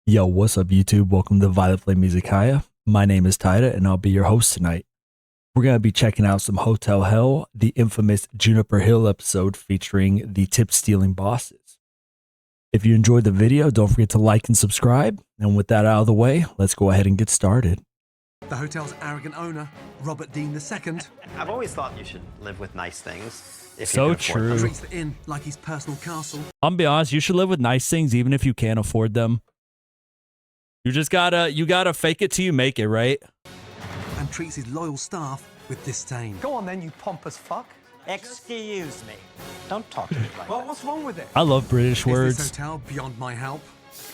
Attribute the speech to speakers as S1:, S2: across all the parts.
S1: Yo, what's up YouTube? Welcome to Violet Flame Musicaya. My name is Tyda and I'll be your host tonight. We're going to be checking out some Hotel Hell, the infamous Juniper Hill episode featuring the tip stealing bosses. If you enjoyed the video, don't forget to like and subscribe. And with that out of the way, let's go ahead and get started.
S2: The hotel's arrogant owner, Robert Dean II.
S3: I've always thought you should live with nice things. If
S1: So
S3: you can afford them.
S1: true.
S2: Treats the inn like his personal castle.
S1: I'm gonna be honest, you should live with nice things even if you can't afford them. You just gotta fake it till you make it, right?
S2: And treats his loyal staff with disdain.
S4: Go on then, you pompous fuck.
S3: Excuse me. Don't talk to me like
S4: Well,
S3: that.
S4: what's wrong with it?
S1: I love British
S2: Is this
S1: words.
S2: hotel beyond my help?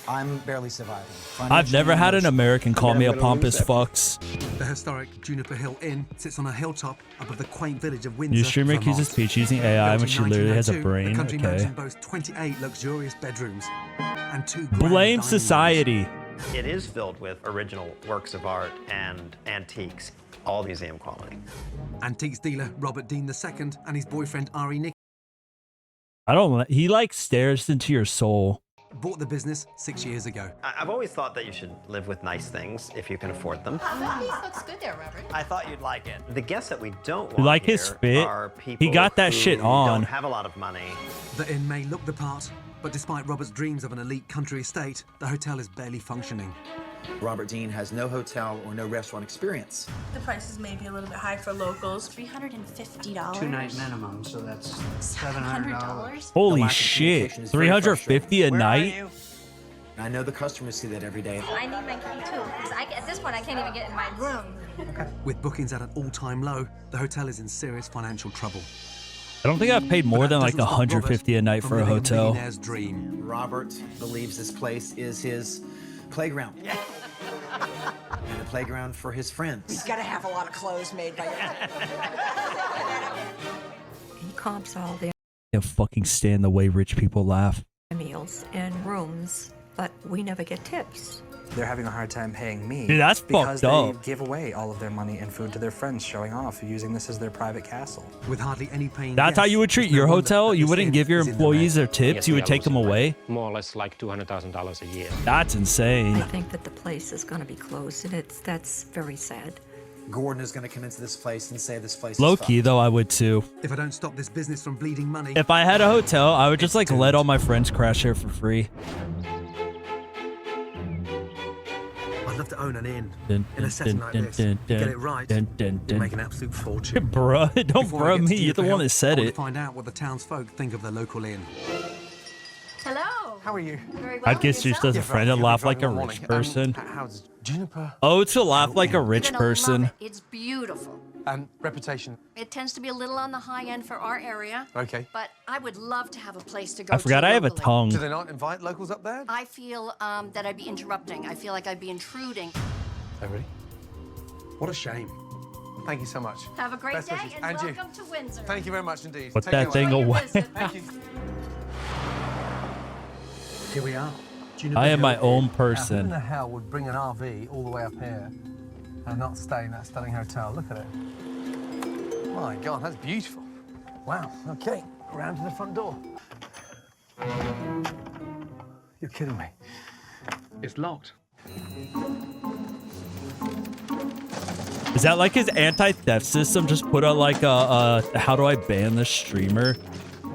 S5: I'm barely surviving.
S1: I've never had an American call me a
S3: never gonna lose
S1: pompous
S3: that.
S1: fucks.
S2: The historic Juniper Hill Inn sits on a hilltop above the quaint village of Windsor.
S1: New streamer
S2: Vermont.
S1: accuses Peach using AI
S2: Built
S1: when
S2: in
S1: she literally has a
S2: 1902,
S1: brain.
S2: The country
S1: Okay.
S2: mansion boasts 28 luxurious bedrooms and 2 grand
S1: Blame
S2: dining rooms.
S1: society.
S3: It is filled with original works of art and antiques, all museum quality.
S2: Antiques dealer Robert Dean II and his boyfriend Ari Nick
S1: He like stares into your soul.
S2: bought the business 6 years ago.
S3: I've always thought that you should live with nice things if you can afford them.
S6: This looks good there, Robert.
S3: I thought you'd like it. The guests that we don't want
S1: You like his
S3: here
S1: fit?
S3: are people
S1: He got that
S3: who
S1: shit on.
S3: don't have a lot of money.
S2: The inn may look the part, but despite Robert's dreams of an elite country estate, the hotel is barely functioning.
S5: Robert Dean has no hotel or no restaurant experience.
S6: The prices may be a little bit high for locals. $350.
S7: 2-night minimum, so that's
S6: $700.
S7: $700.
S1: Holy
S5: lack of
S1: shit.
S5: communication is very
S1: 350 a
S3: Where are
S1: night?
S3: you?
S5: I know the customers see that every day.
S8: I need my key too, because at this point I can't even get in my room.
S2: With bookings at an all-time low, the hotel is in serious financial trouble.
S1: I don't think I've paid more
S2: But
S1: than
S2: that
S1: like
S2: doesn't stop
S1: 150 a
S2: Robert
S1: night
S2: from
S1: for a
S2: living
S1: hotel.
S2: millionaire's dream.
S5: Robert believes this place is his playground. And a playground for his friends.
S9: Gotta have a lot of clothes made by
S10: He comps all their
S1: I can't fucking stand the way rich people laugh.
S10: meals and rooms, but we never get tips.
S4: They're having a hard time paying me.
S1: Dude, that's
S4: because
S1: fucked up.
S4: they give away all of their money and food to their friends, showing off, using this as their private castle.
S2: With hardly any paying
S1: That's how
S2: guests,
S1: you would treat
S2: it's no
S1: your
S2: wonder
S1: hotel?
S2: that
S1: You
S2: this
S1: wouldn't
S2: inn
S1: give your
S2: is in the
S1: employees
S2: red.
S1: their tips? You would take them away?
S7: More or less like $200,000 a year.
S1: That's insane.
S10: I think that the place is going to be closed, and that's very sad.
S5: Gordon is going to come into this place and say this place
S1: Low
S5: is
S1: key
S5: fucked.
S1: though, I would too.
S2: If I don't stop this business from bleeding money,
S1: If I had a hotel, I would just like
S2: doomed.
S1: let all my friends crash here for free.
S2: I'd love to own an inn.
S1: Dun,
S2: In a
S1: dun,
S2: setting
S1: dun,
S2: like
S1: dun,
S2: this,
S1: dun,
S2: you get
S1: dun,
S2: it right,
S1: dun, dun,
S2: you
S1: dun.
S2: make an absolute fortune.
S1: Bruh, don't
S2: Before I
S1: bruh
S2: get to
S1: me. You're the
S2: Juniper
S1: one
S2: Hill,
S1: that said
S2: I want
S1: it.
S2: to find out what the townsfolk think of the local inn.
S8: Hello.
S4: How are you?
S8: Very well.
S1: I guess she's just a friend and laugh like a rich person.
S4: How's Juniper?
S1: Oh, to laugh like a rich person.
S6: It's beautiful.
S4: Reputation.
S6: It tends to be a little on the high end for our area,
S4: Okay.
S6: but I would love to have a place to go
S1: I forgot
S6: to
S1: I have a
S6: locally.
S1: tongue.
S4: Do they not invite locals up there?
S6: I feel that I'd be interrupting. I feel like I'd be intruding.
S4: Oh, really?
S2: What a shame.
S4: Thank you so much.
S6: Have a great
S4: Best
S6: day
S4: wishes.
S6: and
S4: And you.
S6: welcome to Windsor.
S4: Thank you very much indeed.
S1: Put
S4: Take
S1: that
S4: care,
S1: thing
S4: love.
S6: Enjoy your
S1: away.
S6: visit.
S4: Thank you.
S2: Here we are. Juniper
S1: I am
S2: Hill
S1: my
S2: Inn.
S1: own
S4: Who in
S1: person.
S4: the hell would bring an RV all the way up here and not stay in that stunning hotel? Look at it. My God, that's beautiful. Wow, okay, around to the front door. You're kidding me.
S2: It's locked.
S1: Is that like his anti-theft system? Just put out like a how do I ban this streamer?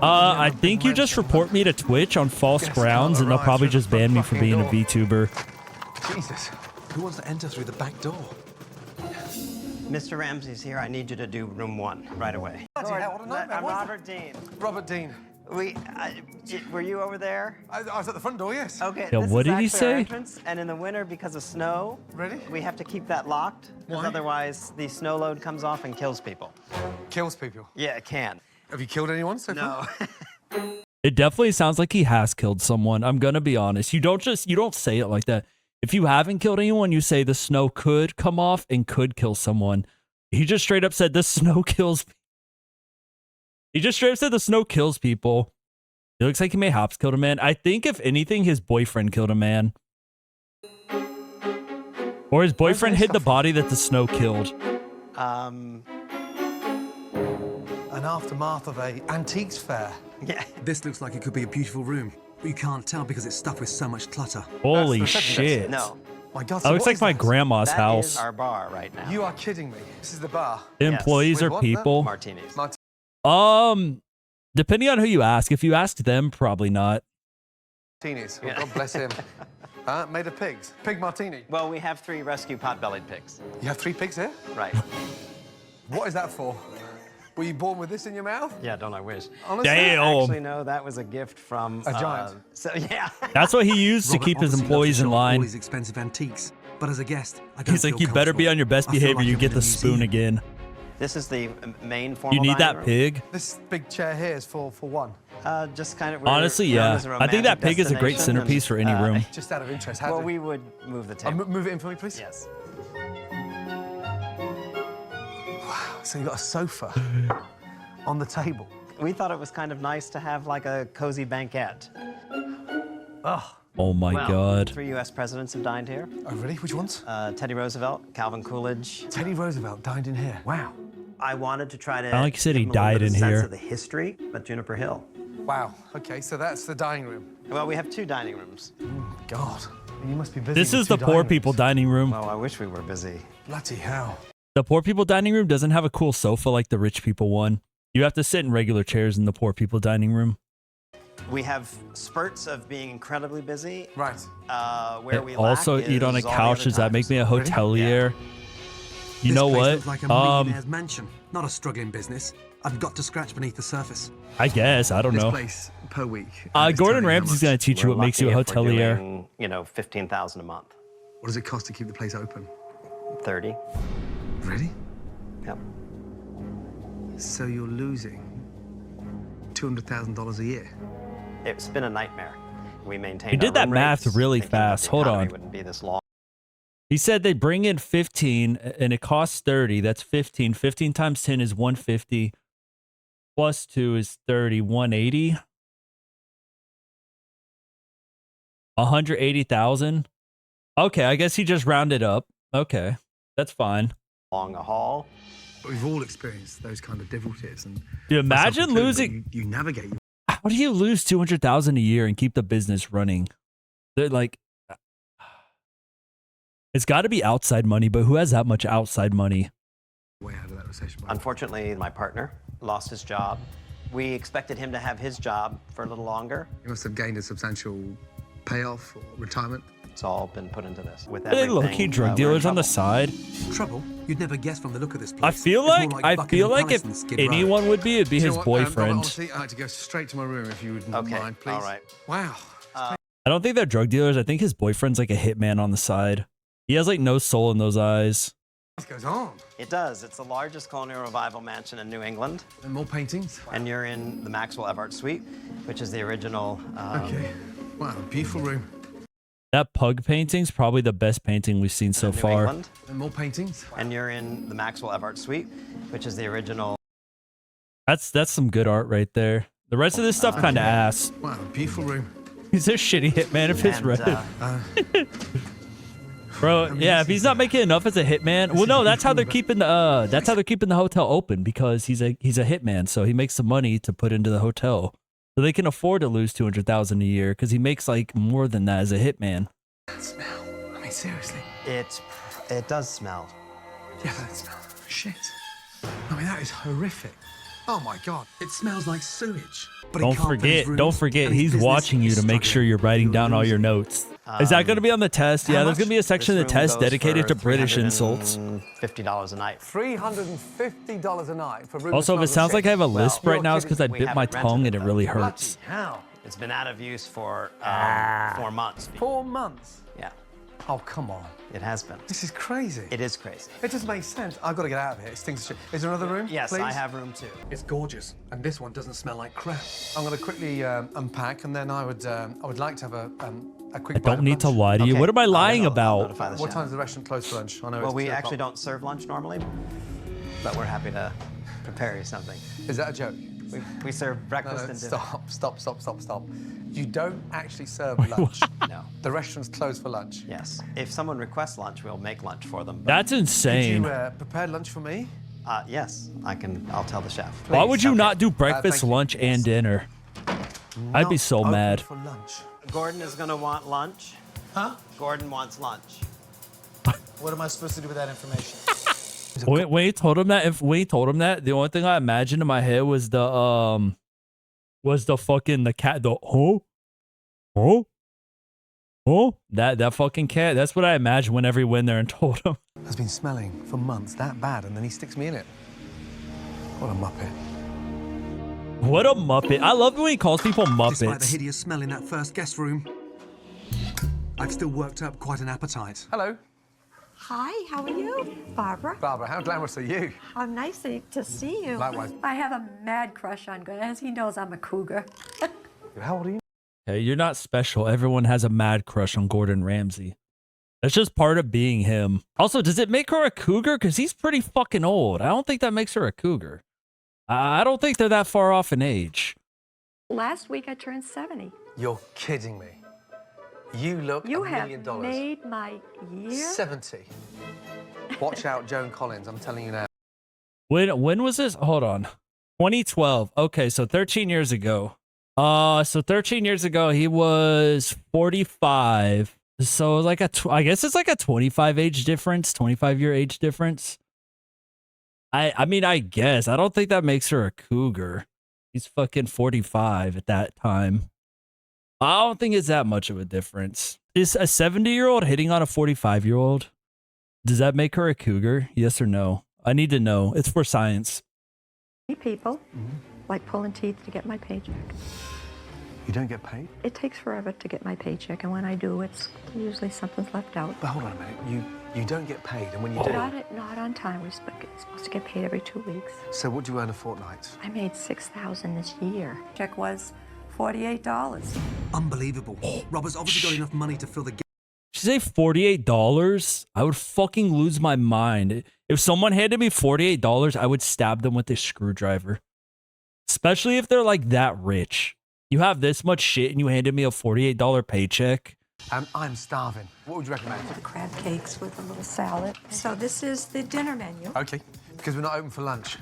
S1: I think you just report me to Twitch on false grounds and they'll probably just ban me for being a VTuber.
S4: Jesus, who wants to enter through the back door?
S3: Mr. Ramsey's here. I need you to do room 1 right away.
S4: Bloody hell, what a nightmare.
S3: I'm
S4: What's
S3: Robert Dean.
S4: Robert Dean.
S3: Were you over there?
S4: I was at the front door, yes.
S3: Okay.
S1: Yeah,
S3: this
S1: what
S3: is
S1: did he
S3: actually our
S1: say?
S3: entrance, and in the winter, because of snow,
S4: Really?
S3: we have to keep that locked. Because
S4: Why?
S3: otherwise, the snow load comes off and kills people.
S4: Kills people.
S3: Yeah, it can.
S4: Have you killed anyone so far?
S3: No.
S1: It definitely sounds like he has killed someone. I'm gonna be honest. You don't say it like that. If you haven't killed anyone, you say the snow could come off and could kill someone. He just straight up said the snow kills. He just straight up said the snow kills people. It looks like he mayhaps killed a man. I think if anything, his boyfriend killed a man. Or his boyfriend hid the body that the snow killed.
S4: An aftermath of a antiques fair.
S3: Yeah.
S2: This looks like it could be a beautiful room. but you can't tell because it's stuffed with so much clutter.
S1: Holy
S4: That's the reception
S1: shit.
S4: desk.
S3: No,
S4: My God,
S1: That
S4: so
S1: looks
S4: what
S1: like
S4: is
S1: my
S4: that?
S1: grandma's
S3: that
S1: house.
S3: is our bar right now.
S4: You are kidding me. This is the bar.
S1: The employees
S4: With
S1: are
S4: what?
S1: people.
S3: Martinis.
S1: Depending on who you ask. If you ask them, probably not.
S4: Martinis. Oh, God bless him. Made of pigs. Pig martini.
S3: Well, we have 3 rescue pot-bellied pigs.
S4: You have 3 pigs here?
S3: Right.
S4: What is that for? Were you born with this in your mouth?
S3: Yeah, don't I wish?
S4: Honestly?
S1: Damn.
S3: Actually, no, that was a gift from
S4: A giant.
S3: So yeah.
S1: That's what he used to
S2: Robert
S1: keep his
S2: obviously
S1: employees
S2: loves to
S1: in
S2: shop all
S1: line.
S2: these expensive antiques, but as a guest, I don't
S1: He's like,
S2: feel
S1: you better be
S2: comfortable.
S1: on your best
S2: I feel
S1: behavior.
S2: like
S1: You
S2: I'm
S1: get
S2: in a
S1: the spoon
S2: museum.
S1: again.
S3: This is the main formal
S1: You need
S3: dining
S1: that
S3: room.
S1: pig?
S4: This big chair here is for one.
S3: Just kind of.
S1: Honestly, yeah. I think that pig is a great centerpiece for any room.
S4: Just out of interest, how
S3: Well,
S4: do
S3: we would move the table.
S4: move it in for me, please?
S3: Yes.
S4: So you got a sofa on the table.
S3: We thought it was kind of nice to have like a cozy banquet.
S4: Oh,
S1: Oh my
S3: Well,
S1: god.
S3: 3 U.S. presidents have dined here.
S4: oh really? Which ones?
S3: Teddy Roosevelt, Calvin Coolidge.
S4: Teddy Roosevelt dined in here. Wow.
S3: I wanted to try to.
S1: Sound like you said he
S3: give them a little
S1: died
S3: bit of
S1: in
S3: sense
S1: here.
S3: Of the history, but Juniper Hill.
S4: Wow. Okay, so that's the dining room.
S3: Well, we have 2 dining rooms.
S4: God, you must be busy.
S1: This
S4: with
S1: is the
S4: 2
S1: poor
S4: dining
S1: people
S4: rooms.
S1: dining room.
S3: Well, I wish we were busy.
S4: Bloody hell.
S1: The poor people dining room doesn't have a cool sofa like the rich people one. You have to sit in regular chairs in the poor people dining room.
S3: We have spurts of being incredibly busy.
S4: Right.
S3: Where
S1: And
S3: we
S1: also
S3: lack
S1: eat on a
S3: is all the
S1: couch.
S3: other
S1: Does that make
S3: times.
S1: me a
S4: Really?
S1: hotelier? You
S2: This
S1: know
S2: place
S1: what?
S2: looks like a millionaire's mansion, not a struggling business. I've got to scratch beneath the surface.
S1: I guess. I don't
S4: This
S1: know.
S4: place per week.
S1: Gordon Ramsay's going to teach you
S3: We're
S1: what makes you a
S3: lucky if we're
S1: hotelier.
S3: doing, you know, 15,000 a month.
S2: What does it cost to keep the place open?
S3: 30.
S2: Really?
S3: Yep.
S2: So you're losing $200,000 a year?
S3: It's been a nightmare. We maintained.
S1: He did
S3: our
S1: that
S3: room
S1: math
S3: rates,
S1: really
S3: thinking that
S1: fast.
S3: the
S1: Hold
S3: economy
S1: on.
S3: Wouldn't be this long.
S1: He said they bring in 15 and it costs 30. That's 15. 15 times 10 is 150. Plus 2 is 30. 180. 180,000. Okay, I guess he just rounded up. Okay, that's fine.
S3: Along a hall.
S2: But we've all experienced those kind of difficulties. And
S1: Dude, imagine
S2: myself included,
S1: losing.
S2: You navigate.
S1: How do you lose 200,000 a year and keep the business running? They're like, it's got to be outside money, but who has that much outside money?
S2: Way out of that recession.
S3: Unfortunately, my partner lost his job. We expected him to have his job for a little longer.
S2: You must have gained a substantial payoff or retirement.
S3: It's all been put into this. With
S1: Are they low-key
S3: everything,
S1: drug
S3: we're in
S1: dealers on the
S3: trouble.
S1: side?
S2: Trouble? You'd never guess from the look of this place.
S1: I feel
S2: It's more
S1: like
S2: Buckingham Palace
S1: if
S2: than Skid Row.
S1: anyone would be, it'd be
S4: Do you
S1: his
S4: know what,
S1: boyfriend.
S4: honestly, I had to go straight to my room if you wouldn't
S3: Okay,
S4: mind, please.
S3: all right.
S4: Wow.
S1: I don't think they're drug dealers. I think his boyfriend's like a hitman on the side. He has like no soul in those eyes.
S4: What goes on?
S3: It does. It's the largest colonial revival mansion in New England.
S4: And more paintings?
S3: And you're in the Maxwell Everett Suite, which is the original.
S4: Okay. Wow, beautiful room.
S1: That pug painting's probably the best painting we've seen so
S3: New
S1: far.
S3: England.
S4: And more paintings?
S3: And you're in the Maxwell Everett Suite, which is the original.
S1: That's some good art right there. The rest of this stuff kind of ass.
S4: Wow, beautiful room.
S1: He's a shitty hitman if it's
S3: And,
S1: red. Bro, yeah, if he's not making enough as a hitman, well, no, that's how they're keeping the hotel open because he's a hitman, so he makes some money to put into the hotel, so they can afford to lose 200,000 a year because he makes like more than that as a hitman.
S4: That smell. I mean, seriously.
S3: It does smell.
S4: Yeah, that smell. Shit. I mean, that is horrific. Oh my God.
S2: It smells like sewage. But he can't pay his
S1: Don't
S2: rooms,
S1: forget,
S2: and his
S1: he's
S2: business
S1: watching you
S2: is
S1: to make sure
S2: struggling.
S1: you're writing
S2: You're
S1: down all your
S2: losing.
S1: notes. Is that going to be on the test? Yeah, there's going to be a section of the test dedicated to British insults.
S3: $50 a night.
S4: $350 a night for room.
S1: Also, if it sounds like I have a lisp right now, it's because I
S3: We
S1: bit my
S3: haven't
S1: tongue
S3: rented
S1: and it
S3: it,
S1: really
S3: though.
S1: hurts.
S4: How?
S3: It's been out of use for 4 months.
S4: 4 months?
S3: Yeah,
S4: Oh, come on.
S3: it has been.
S4: This is crazy.
S3: It is crazy.
S4: It doesn't make sense. I've got to get out of here. It stinks of shit. Is there another room?
S3: Yes,
S4: please?
S3: I have room 2.
S2: It's gorgeous, and this one doesn't smell like crap.
S4: I'm going to quickly unpack, and then I would like to have a quick.
S1: I don't need to lie to you.
S3: Okay,
S1: What am I lying
S3: I'll
S1: about?
S3: notify the
S4: What
S3: chef.
S4: time's the restaurant closed for lunch? I know
S3: Well,
S4: it's
S3: we
S4: 2
S3: actually
S4: o'clock.
S3: don't serve lunch normally, but we're happy to prepare you something.
S4: Is that a joke?
S3: We serve
S4: No,
S3: breakfast
S4: no,
S3: and dinner.
S4: stop. You don't actually serve lunch.
S3: No.
S4: The restaurant's closed for lunch.
S3: Yes. If someone requests lunch, we'll make lunch for them. but-
S1: That's
S4: Could
S1: insane.
S4: you prepare lunch for me?
S3: Yes, I'll tell the chef.
S1: Why would you
S3: Okay.
S1: not do breakfast,
S4: thank you.
S1: lunch, and dinner? I'd be so
S4: open
S1: mad.
S4: for lunch.
S3: Gordon is going to want lunch.
S4: Huh?
S3: Gordon wants lunch.
S4: What am I supposed to do with that information?
S1: When he told him that, the only thing I imagined in my head was the fucking the cat, that fucking cat. That's what I imagined whenever he went there and told him.
S4: Has been smelling for months that bad, and then he sticks me in it. What a muppet.
S1: What a muppet. I love when he calls people
S2: Despite the
S1: muppets.
S2: hideous smell in that first guest room, I've still worked up quite an appetite.
S4: Hello,
S10: Hi, how are you? Barbara.
S4: Barbara. How glamorous are you?
S10: How nice to see you.
S4: Likewise.
S10: I have a mad crush on Gordon, as he knows I'm a cougar.
S4: How old are you?
S1: Hey, you're not special. Everyone has a mad crush on Gordon Ramsay. That's just part of being him. Also, does it make her a cougar? Because he's pretty fucking old. I don't think that makes her a cougar. I don't think they're that far off in age.
S10: Last week I turned 70.
S4: You're kidding me. You look
S10: You
S4: $1
S10: have
S4: million.
S10: made my year.
S4: 70. Watch out, Joan Collins. I'm telling you now.
S1: When was this? Hold on. 2012. Okay, so 13 years ago. So 13 years ago, he was 45. So like I guess it's like a 25 age difference, 25-year age difference. I mean, I guess. I don't think that makes her a cougar. He's fucking 45 at that time. I don't think it's that much of a difference. Is a 70-year-old hitting on a 45-year-old? Does that make her a cougar? Yes or no? I need to know. It's for science.
S10: People like pulling teeth to get my paycheck.
S4: You don't get paid?
S10: It takes forever to get my paycheck, and when I do, it's usually something's left out.
S4: But hold on a minute. You don't get paid, and when you do...
S10: Not on time. We're supposed to get paid every 2 weeks.
S4: So what do you earn a fortnight?
S10: I made $6,000 this year. Check was $48.
S2: Unbelievable. Robert's obviously got enough money to fill the
S1: She say $48? I would fucking lose my mind. If someone handed me $48, I would stab them with a screwdriver. Especially if they're like that rich. You have this much shit and you handed me a $48 paycheck.
S4: I'm starving. What would you recommend?
S10: Crab cakes with a little salad. So this is the dinner menu.
S4: Okay, because we're not open for lunch.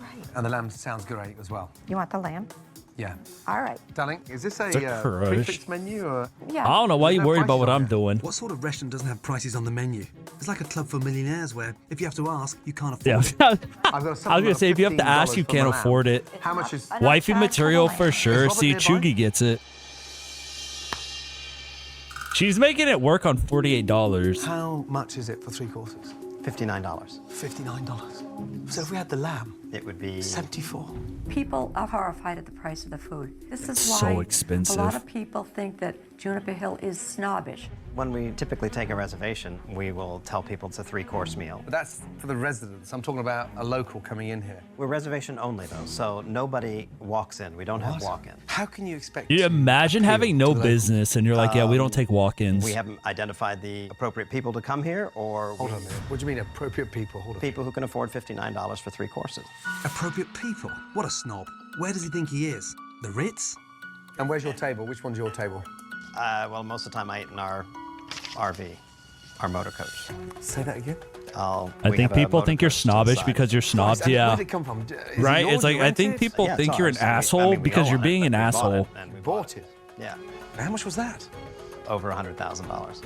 S10: Right.
S4: And the lamb sounds great as well.
S10: You want the lamb?
S4: Yeah.
S10: All right.
S4: Darling, is this a
S1: crush.
S4: prefix menu or...
S10: Yeah.
S1: I don't know why
S4: There's
S1: you
S4: no
S1: worried about
S4: prices
S1: what
S4: on
S1: I'm
S4: there.
S1: doing.
S2: What sort of restaurant doesn't have prices on the menu? It's like a club for millionaires where, if you have to ask, you can't afford
S1: Yeah.
S2: it.
S1: I
S4: I've got a
S1: was gonna say if you have to
S4: $15
S1: ask, you
S4: for
S1: can't
S4: the lamb.
S1: afford it.
S4: How much is...
S1: Wifey
S10: charge for
S1: material
S10: the
S1: for
S10: lamb.
S1: sure.
S4: Robert
S1: See,
S4: nearby?
S1: Chugi gets it. She's making it work on $48.
S4: How much is it for 3 courses?
S3: $59.
S4: $59. So if we had the lamb,
S3: It would be
S4: 74.
S10: People are horrified at the price of the food. This is
S1: It's
S10: why
S1: so expensive.
S10: a lot of people think that Juniper Hill is snobbish.
S3: when we typically take a reservation, we will tell people it's a 3-course meal.
S4: But that's for the residents. I'm talking about a local coming in here.
S3: We're reservation only though, so nobody walks in. We don't have
S4: What?
S3: walk-in.
S4: How can you expect
S1: You
S4: to
S1: imagine
S4: appeal
S1: having
S4: to
S1: no
S4: the locals?
S1: business and you're like, yeah, we don't take walk-ins.
S3: We haven't identified the appropriate people to come here, or
S4: Hold on a minute. What do you mean appropriate people? Hold on.
S3: people who can afford $59 for 3 courses.
S2: Appropriate people? What a snob. Where does he think he is? The Ritz?
S4: And where's your table? Which one's your table?
S3: Well, most of the time I eat in our RV, our motor coach.
S4: Say that again.
S1: I
S3: We
S1: think
S3: have a
S1: people
S3: motor
S1: think you're
S3: coach to the
S1: snobbish
S3: side.
S1: because you're snobbed.
S4: Christ, and
S1: Yeah.
S4: Where did it come from? Is it
S1: Right?
S4: yours?
S1: It's like,
S4: You
S1: I think
S4: rented?
S1: people
S3: Yeah,
S1: think
S3: it's
S1: you're an
S3: ours. I
S1: asshole
S3: mean, we
S1: because
S3: own
S1: you're
S3: it,
S1: being
S3: but
S1: an
S3: we bought
S1: asshole.
S3: it, and we
S4: Bought it.
S3: Yeah,
S4: How much was that?
S3: over $100,000.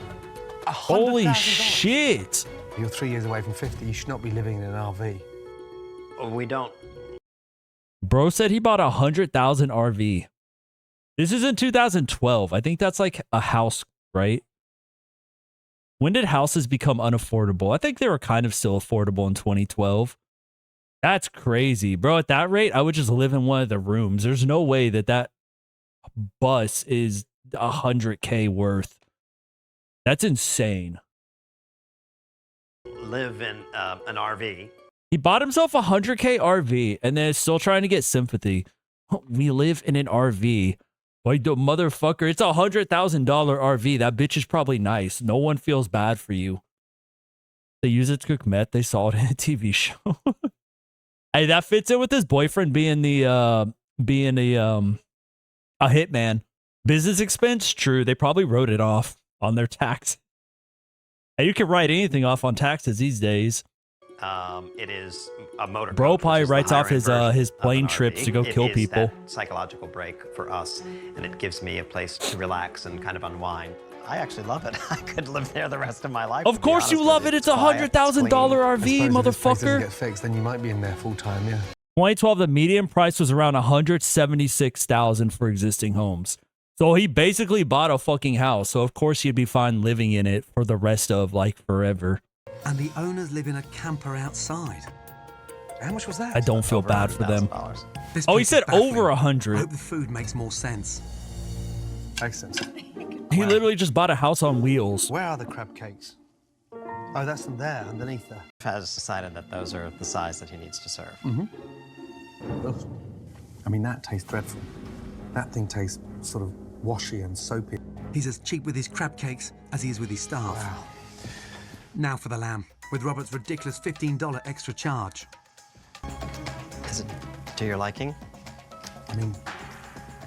S1: Holy
S4: $100,000.
S1: shit.
S4: You're 3 years away from 50. You should not be living in an RV.
S3: We don't.
S1: Bro said he bought a 100,000 RV. This is in 2012. I think that's like a house, right? When did houses become unaffordable? I think they were kind of still affordable in 2012. That's crazy, bro. At that rate, I would just live in one of the rooms. There's no way that that bus is 100K worth. That's insane.
S3: Live in an RV.
S1: He bought himself a 100K RV and then is still trying to get sympathy. We live in an RV. Why, the motherfucker? It's a $100,000 RV. That bitch is probably nice. No one feels bad for you. They use it to cook meth. They saw it in a TV show. Hey, that fits in with his boyfriend being a hitman. Business expense, true. They probably wrote it off on their tax. Hey, you can write anything off on taxes these days.
S3: It is a motor.
S1: Bro
S3: coach,
S1: probably
S3: which is the
S1: writes off
S3: higher-end version
S1: his
S3: of
S1: plane
S3: an
S1: trips
S3: RV.
S1: to go
S3: It
S1: kill
S3: is
S1: people.
S3: that psychological break for us, and it gives me a place to relax and kind of unwind. I actually love it. I could live there the rest of my life.
S1: Of course you love it. It's $100,000 RV,
S4: If this place doesn't
S1: motherfucker.
S4: get fixed, then you might be in there full time, yeah.
S1: 2012, the median price was around $176,000 for existing homes. So he basically bought a fucking house. So of course he'd be fine living in it for the rest of like forever.
S2: And the owners live in a camper outside.
S4: How much was that?
S1: I don't feel bad for them.
S2: This
S1: Oh, he
S2: place is
S1: said
S2: baffling.
S1: over
S2: I
S1: 100.
S2: hope the food makes more sense.
S4: Excellent.
S1: He literally just bought a house on wheels.
S4: Where are the crab cakes? Oh, that's them there, underneath there.
S3: Has decided that those are the size that he needs to serve.
S4: Ugh. I mean, that tastes dreadful. That thing tastes sort of washy and soapy.
S2: He's as cheap with his crab cakes as he is with his staff.
S4: Wow.
S2: Now for the lamb, with Robert's ridiculous $15 extra charge.
S3: Is it to your liking?
S4: I mean,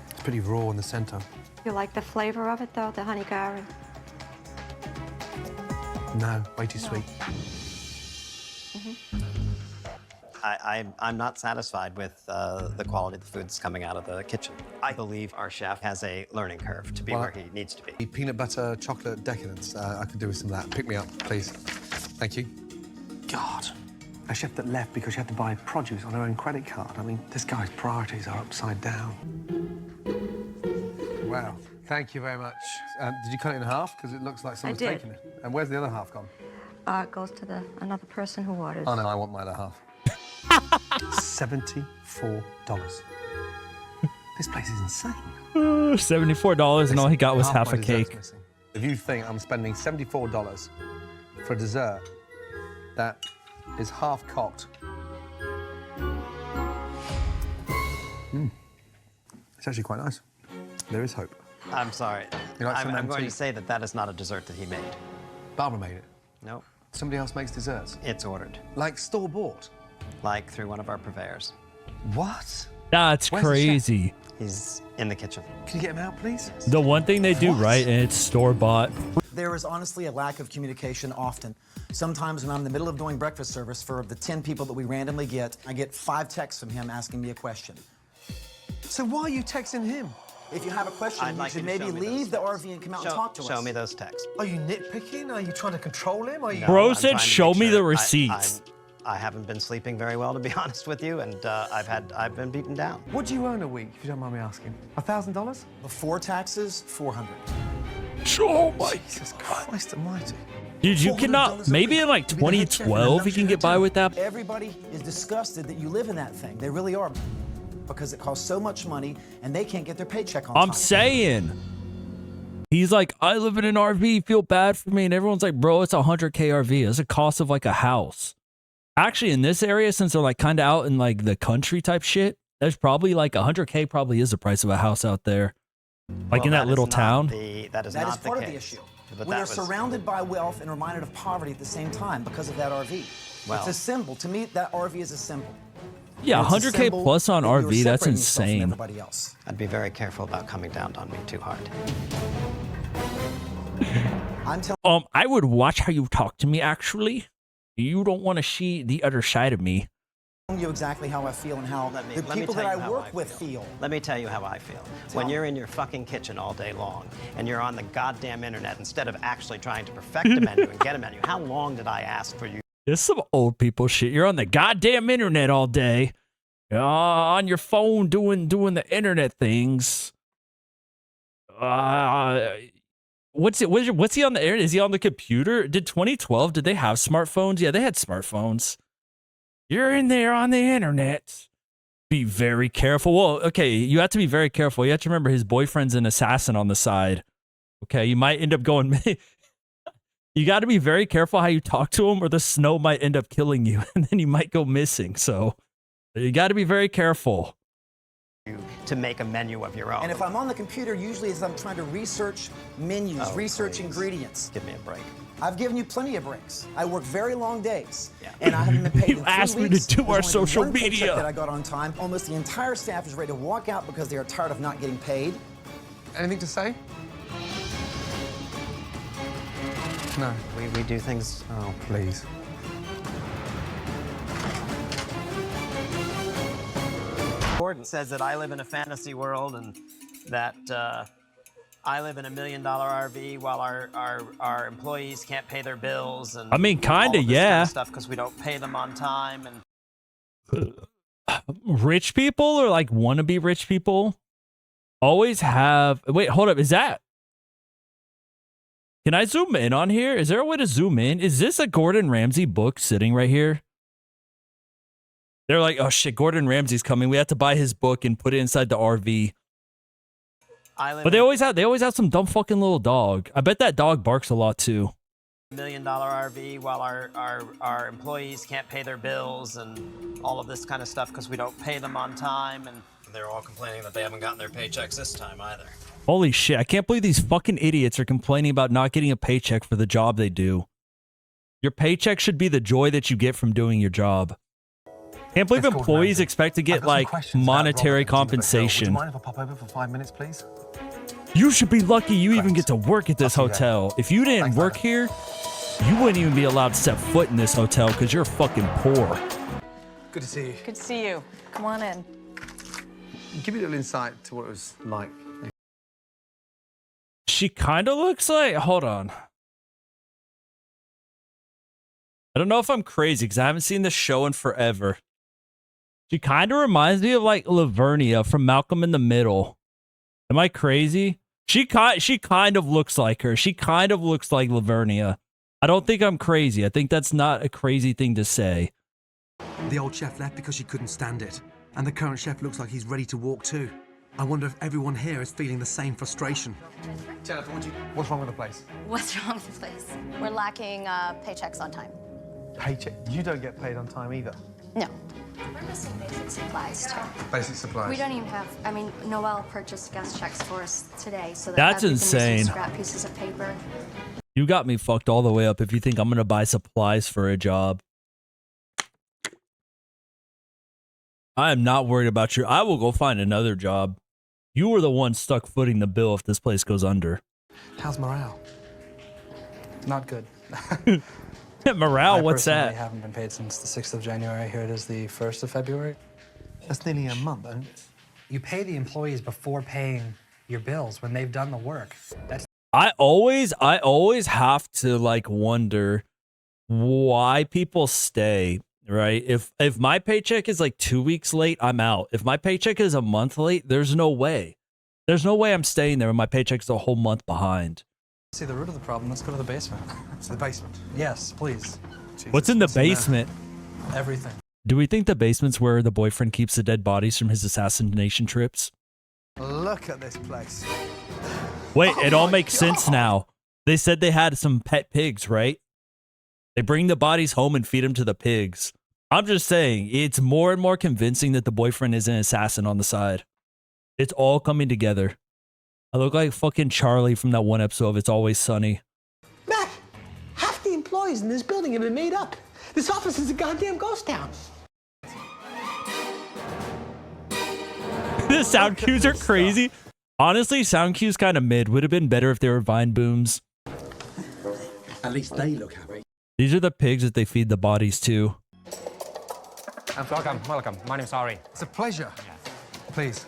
S4: it's pretty raw in the center.
S10: You like the flavor of it, though, the honey garlic?
S4: No, way too sweet.
S3: I'm not satisfied with the quality of the food that's coming out of the kitchen. I believe our chef has a learning curve to be
S4: Well,
S3: where he needs to be.
S4: The peanut butter chocolate decadence. I could do with some of that. Pick me up, please. Thank you. God, a chef that left because she had to buy produce on her own credit card. I mean, this guy's priorities are upside down. Wow. Thank you very much. Did you cut it in half? Because it looks like someone's
S10: did.
S4: taken it. And where's the other half gone?
S10: It goes to another person who orders.
S4: Oh, no, I want my other half. $74. This place is insane.
S1: $74 and all he got was half a
S4: my dessert's
S1: cake.
S4: missing. If you think I'm spending $74 for a dessert that is half cocked, it's actually quite nice. There is hope.
S3: I'm sorry.
S4: You like some
S3: I'm going to
S4: antique?
S3: say that that is not a dessert that he made.
S4: Barbara made it.
S3: No,
S4: Somebody else makes desserts.
S3: it's ordered,
S4: Like store-bought.
S3: like through one of our purveyors.
S4: What?
S1: That's
S4: Where's the chef?
S1: crazy.
S3: He's in the kitchen.
S4: Can you get him out, please?
S1: The one thing they do
S5: What?
S1: right, and it's store-bought.
S5: There is honestly a lack of communication often. Sometimes when I'm in the middle of doing breakfast service for the 10 people that we randomly get, I get 5 texts from him asking me a question.
S4: So why are you texting him?
S5: If you have a question,
S3: I'd
S5: you
S3: like
S5: should
S3: you to
S5: maybe
S3: show me those
S5: leave the
S3: texts.
S5: RV and come out and talk to us.
S3: Show me those texts.
S4: Are you nitpicking? Are you trying to control him? Are you...
S1: Bro
S3: I'm
S1: said,
S3: trying to
S1: "Show
S3: make
S1: me
S3: sure
S1: the
S3: I-
S1: receipts."
S3: I haven't been sleeping very well, to be honest with you, and I've been beaten down.
S4: What do you earn a week, if you don't mind me asking? $1,000?
S5: Before taxes, 400.
S1: Oh my
S4: Jesus Christ almighty.
S1: Dude, you cannot. Maybe in like 2012 he can get by with that.
S5: Everybody is disgusted that you live in that thing. They really are. Because it costs so much money and they can't get their paycheck on time.
S1: I'm saying. He's like, I live in an RV, feel bad for me. And everyone's like, bro, it's a $100K RV. It's a cost of like a house. Actually, in this area, since they're like kind of out in like the country type shit, there's probably like $100K probably is the price of a house out there. Like in that little town.
S5: That is part of the issue.
S3: But
S5: We
S3: that
S5: are
S3: was-
S5: surrounded by wealth and reminded of poverty at the same time because of that RV.
S3: Well-
S5: It's a symbol. To me, that RV is a symbol.
S1: Yeah,
S5: And it's a
S1: 100K
S5: symbol
S1: plus on
S5: that you are
S1: RV, that's
S5: separating yourself from
S1: insane.
S5: everybody else.
S3: I'd be very careful about coming down on me too hard.
S5: I'm telling
S1: I would watch how you talk to me, actually. You don't want to see the other side of me.
S5: you exactly how I feel and how the
S3: let me
S5: people
S3: tell
S5: that
S3: you
S5: I
S3: how
S5: work
S3: I
S5: with feel.
S3: Let me tell you how I feel. When you're in your fucking kitchen all day long and you're on the goddamn internet instead of actually trying to perfect a menu and get a menu, how long did I ask for you?
S1: It's some old people shit. You're on the goddamn internet all day. On your phone doing the internet things. What's he on the air? Is he on the computer? Did 2012, did they have smartphones? Yeah, they had smartphones. You're in there on the internet. Be very careful. Well, okay, you have to be very careful. You have to remember his boyfriend's an assassin on the side. Okay, you might end up going... You got to be very careful how you talk to him or the snow might end up killing you and then you might go missing. So you got to be very careful.
S3: To make a menu of your own.
S5: And if I'm on the computer, usually as I'm trying to research menus, research
S3: please.
S5: ingredients.
S3: Give me a break.
S5: I've given you plenty of breaks. I work very long days, and I haven't been paid
S1: You
S5: in 3
S1: asked me to
S5: weeks.
S1: do
S5: There's
S1: our
S5: only been
S1: social
S5: one paycheck
S1: media.
S5: that I got on time. Almost the entire staff is ready to walk out because they are tired of not getting paid.
S4: Anything to say? No.
S3: We do things.
S4: Oh, please.
S3: Gordon says that I live in a fantasy world and that I live in $1 million RV while our employees can't pay their bills and
S1: I mean, kind of, yeah.
S3: kind of stuff because we don't pay them on time. And
S1: Rich people or like wannabe rich people always have. Wait, hold up. Is that? Can I zoom in on here? Is there a way to zoom in? Is this a Gordon Ramsay book sitting right here? They're like, oh shit, Gordon Ramsay's coming. We have to buy his book and put it inside the RV. But they always have some dumb fucking little dog. I bet that dog barks a lot too.
S3: $1 million RV while our employees can't pay their bills and all of this kind of stuff because we don't pay them on time, and they're all complaining that they haven't gotten their paychecks this time either.
S1: Holy shit, I can't believe these fucking idiots are complaining about not getting a paycheck for the job they do. Your paycheck should be the joy that you get from doing your job. Can't believe employees expect to get like monetary compensation.
S4: Would you mind if I pop over for 5 minutes, please?
S1: You should be lucky you even get to work at this hotel. If you didn't work here, you wouldn't even be allowed to step foot in this hotel because you're fucking poor.
S4: Good to see you.
S9: Good to see you. Come on in.
S4: Give me a little insight to what it was like.
S1: She kind of looks like, hold on. I don't know if I'm crazy because I haven't seen this show in forever. She kind of reminds me of like Lavernia from Malcolm in the Middle. Am I crazy? She kind of looks like her. She kind of looks like Lavernia. I don't think I'm crazy. I think that's not a crazy thing to say.
S2: The old chef left because she couldn't stand it. And the current chef looks like he's ready to walk too. I wonder if everyone here is feeling the same frustration.
S4: Jennifer, what's wrong with the place?
S8: What's wrong with the place?
S11: We're lacking paychecks on time.
S4: Paycheck? You don't get paid on time either.
S11: No.
S8: We're missing basic supplies too.
S4: Basic supplies.
S8: We don't even have, I mean, Noelle purchased guest checks for us today so that
S1: That's
S8: everything was in
S1: insane.
S8: scrap pieces of paper.
S1: You got me fucked all the way up if you think I'm going to buy supplies for a job. I am not worried about you. I will go find another job. You were the one stuck footing the bill if this place goes under.
S4: How's morale?
S12: Not good.
S1: Morale, what's
S12: I
S1: that?
S12: haven't been paid since the 6th of January. Here it is the 1st of February.
S4: That's nearly a month, isn't it?
S13: You pay the employees before paying your bills when they've done the work. That's
S1: I always have to like wonder why people stay, right? If my paycheck is like 2 weeks late, I'm out. If my paycheck is a month late, there's no way. There's no way I'm staying there when my paycheck's a whole month behind.
S12: See the root of the problem. Let's go to the basement.
S4: To the basement?
S12: Yes, please.
S4: Jesus,
S1: What's in the basement?
S12: Everything.
S1: Do we think the basement's where the boyfriend keeps the dead bodies from his assassination trips?
S4: Look at this place.
S1: Wait,
S4: Oh
S1: it all
S4: my
S1: makes sense
S4: God.
S1: now. They said they had some pet pigs, right? They bring the bodies home and feed them to the pigs. I'm just saying, it's more and more convincing that the boyfriend is an assassin on the side. It's all coming together. I look like fucking Charlie from that one episode of It's Always Sunny.
S14: Mac, half the employees in this building have been made up. This office is a goddamn ghost town.
S1: The sound cues are crazy. Honestly, sound cues kind of mid. Would have been better if they were Vine booms.
S2: At least they look happy.
S1: These are the pigs that they feed the bodies to.
S7: Welcome. My name's Ari.
S4: It's a pleasure. Please.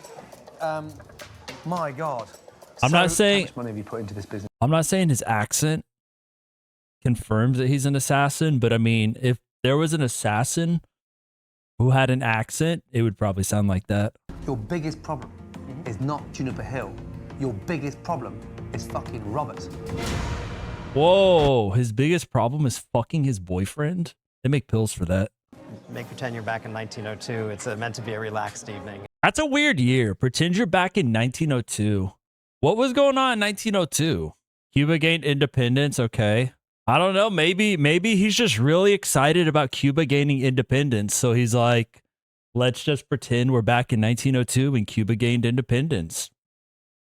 S4: My God.
S1: I'm not
S4: So,
S1: saying-
S4: how much money have you put into this business?
S1: I'm not saying his accent confirms that he's an assassin, but I mean, if there was an assassin who had an accent, it would probably sound like that.
S2: Your biggest problem is not Juniper Hill. Your biggest problem is fucking Robert.
S1: Whoa, his biggest problem is fucking his boyfriend? They make pills for that.
S3: Make pretend you're back in 1902. It's meant to be a relaxed evening.
S1: That's a weird year. Pretend you're back in 1902. What was going on in 1902? Cuba gained independence, okay. I don't know, maybe he's just really excited about Cuba gaining independence. So he's like, let's just pretend we're back in 1902 and Cuba gained independence.